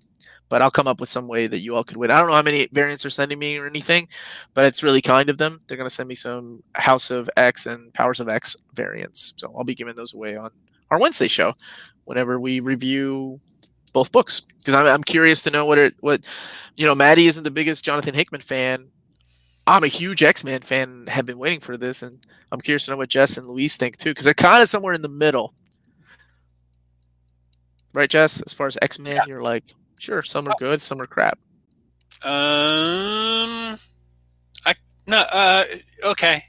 But I'll come up with some way that you all could win. I don't know how many variants they're sending me or anything, but it's really kind of them. They're going to send me some House of X and Powers of X variants. So I'll be giving those away on our Wednesday show whenever we review both books, because I'm curious to know what Maddie isn't the biggest Jonathan Hickman fan. I'm a huge X-Men fan, have been waiting for this, and I'm curious to know what Jess and Luis think too, because they're kind of somewhere in the middle. Right, Jess? As far as X-Men, yeah. You're like, sure, some are good, some are crap. Okay.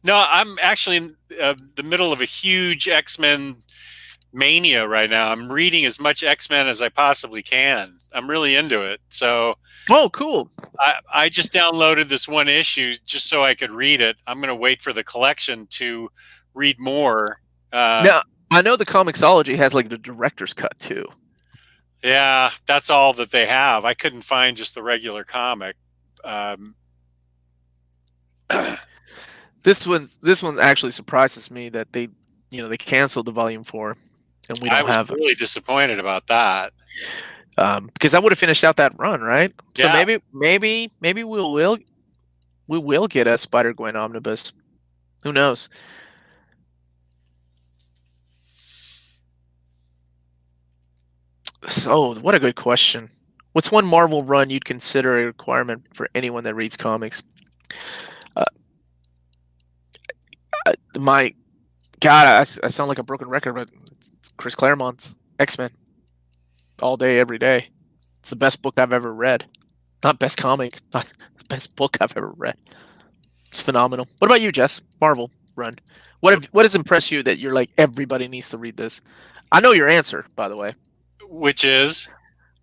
No, I'm actually in the middle of a huge X-Men mania right now. I'm reading as much X-Men as I possibly can. I'm really into it. So, oh, cool. I just downloaded this one issue just so I could read it. I'm going to wait for the collection to read more. Now, I know the Comixology has like the director's cut too. Yeah, that's all that they have. I couldn't find just the regular comic. This one actually surprises me that they canceled the volume 4, and we don't have. I was really disappointed about that. Because I would have finished out that run, right? So yeah. maybe we will get a Spider-Gwen omnibus. Who knows? So, what a good question. What's one Marvel run you'd consider a requirement for anyone that reads comics? My God, I sound like a broken record, but it's Chris Claremont's X-Men. All day, every day. It's the best book I've ever read. Not best comic, not the best book I've ever read. It's phenomenal. What about you, Jess? Marvel run. What has impressed you that you're like, everybody needs to read this? I know your answer, by the way. Which is?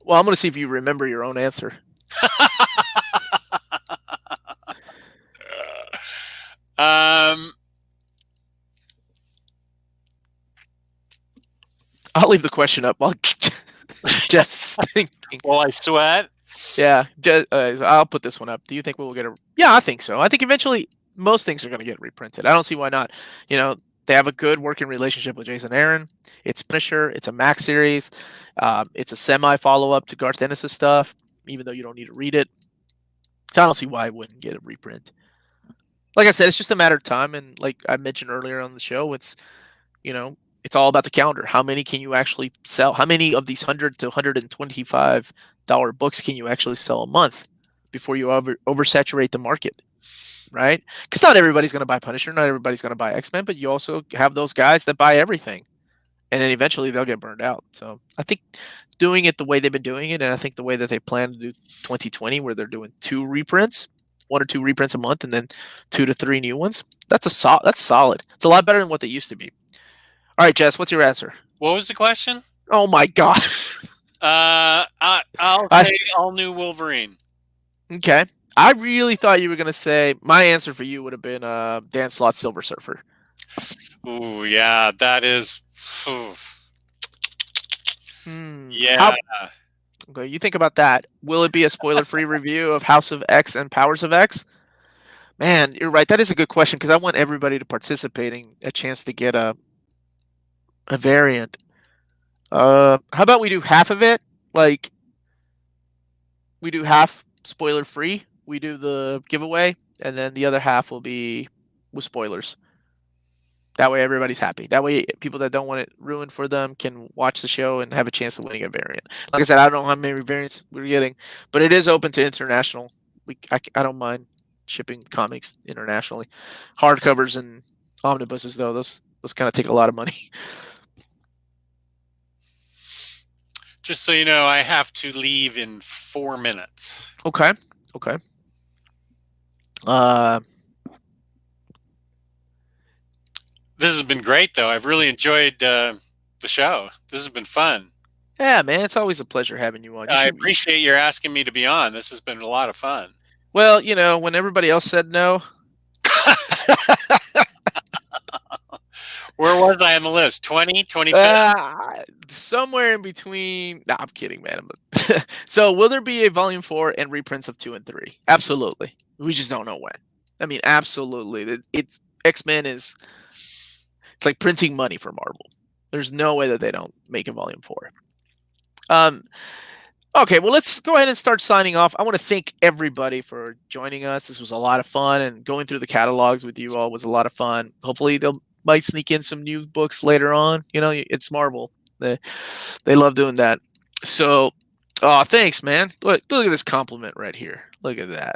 Well, I'm going to see if you remember your own answer. I'll leave the question up while Jess thinking. While I sweat? Yeah, I'll put this one up. Do you think we'll get a... Yeah, I think so. I think eventually most things are going to get reprinted. I don't see why not. You know, they have a good working relationship with Jason Aaron. It's Punisher. It's a Max series. It's a semi follow up to Garth Ennis' stuff, even though you don't need to read it. So I don't see why I wouldn't get a reprint. Like I said, it's just a matter of time. And like I mentioned earlier on the show, it's, you know, it's all about the calendar. How many can you actually sell? How many of these $100 to $125 books can you actually sell a month before you oversaturate the market? Right? Because not everybody's going to buy Punisher, not everybody's going to buy X-Men, but you also have those guys that buy everything, and then eventually they'll get burned out. So I think doing it the way they've been doing it, and I think the way that they plan to do 2020, where they're doing 2 reprints, 1 or 2 reprints a month, and then 2 to 3 new ones. That's solid. It's a lot better than what they used to be. All right, Jess, what's your answer? What was the question? Oh my God. I'll say all new Wolverine. Okay. I really thought you were gonna say my answer for you would have been Dan Slott's Silver Surfer. Ooh, yeah, that is. Yeah. Okay, you think about that. Will it be a spoiler-free review of House of X and Powers of X? Man, you're right. That is a good question because I want everybody to participating a chance to get a variant. How about we do half of it? Like we do half spoiler-free. We do the giveaway, and then the other half will be with spoilers. That way everybody's happy. That way people that don't want it ruined for them can watch the show and have a chance of winning a variant. Like I said, I don't know how many variants we're getting, but it is open to international. I don't mind shipping comics internationally. Hardcovers and omnibuses, though, those kind of take a lot of money. Just so you know, I have to leave in 4 minutes. Okay. This has been great, though. I've really enjoyed the show. This has been fun. Yeah, man, it's always a pleasure having you on. I appreciate you asking me to be on. This has been a lot of fun. Well, you know, when everybody else said no. Where was I on the list? 20, 25? Somewhere in between. Nah, I'm kidding, man. So will there be a volume 4 and reprints of 2 and 3? Absolutely. We just don't know when. I mean, absolutely. It's X-Men is, it's like printing money for Marvel. There's no way that they don't make a volume 4. Okay, well, let's go ahead and start signing off. I want to thank everybody for joining us. This was a lot of fun, and going through the catalogs with you all was a lot of fun. Hopefully they'll might sneak in some new books later on. You know, it's Marvel. They love doing that. So, thanks, man. Look at this compliment right here. Look at that.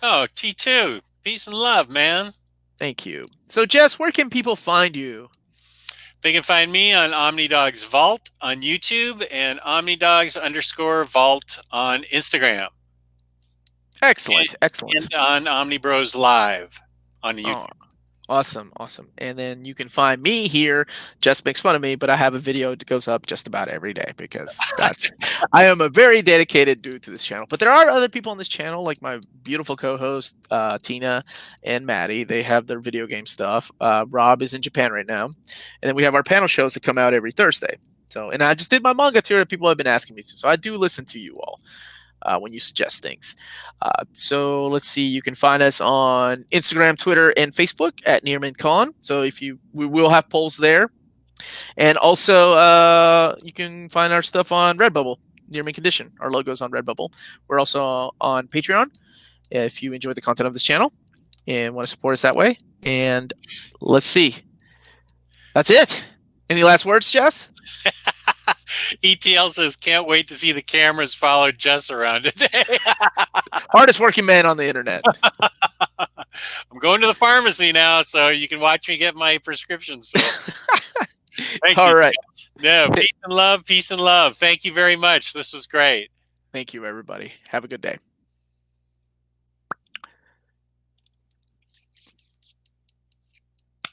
Oh, T2. Peace and love, man. Thank you. So, Jess, where can people find you? They can find me on Omnidog's Vault on YouTube and Omnidogs_Vault on Instagram. Excellent. And on Omnibros Live on YouTube. Awesome. And then you can find me here. Jess makes fun of me, but I have a video that goes up just about every day because I am a very dedicated dude to this channel. But there are other people on this channel, like my beautiful co-host Tina and Maddie. They have their video game stuff. Rob is in Japan right now, and then we have our panel shows that come out every Thursday. So, and I just did my manga tour that people have been asking me to. So I do listen to you all. When you suggest things. So let's see. You can find us on Instagram, Twitter, and Facebook at NearmanCon. So we will have polls there. And also, you can find our stuff on Redbubble, Nearman Condition. Our logo's on Redbubble. We're also on Patreon if you enjoy the content of this channel and want to support us that way. And let's see. That's it. Any last words, Jess? ETL says, can't wait to see the cameras follow Jess around today. Hardest working man on the internet. I'm going to the pharmacy now, so you can watch me get my prescriptions filled. All right. No, peace and love. Thank you very much. This was great. Thank you, everybody. Have a good day.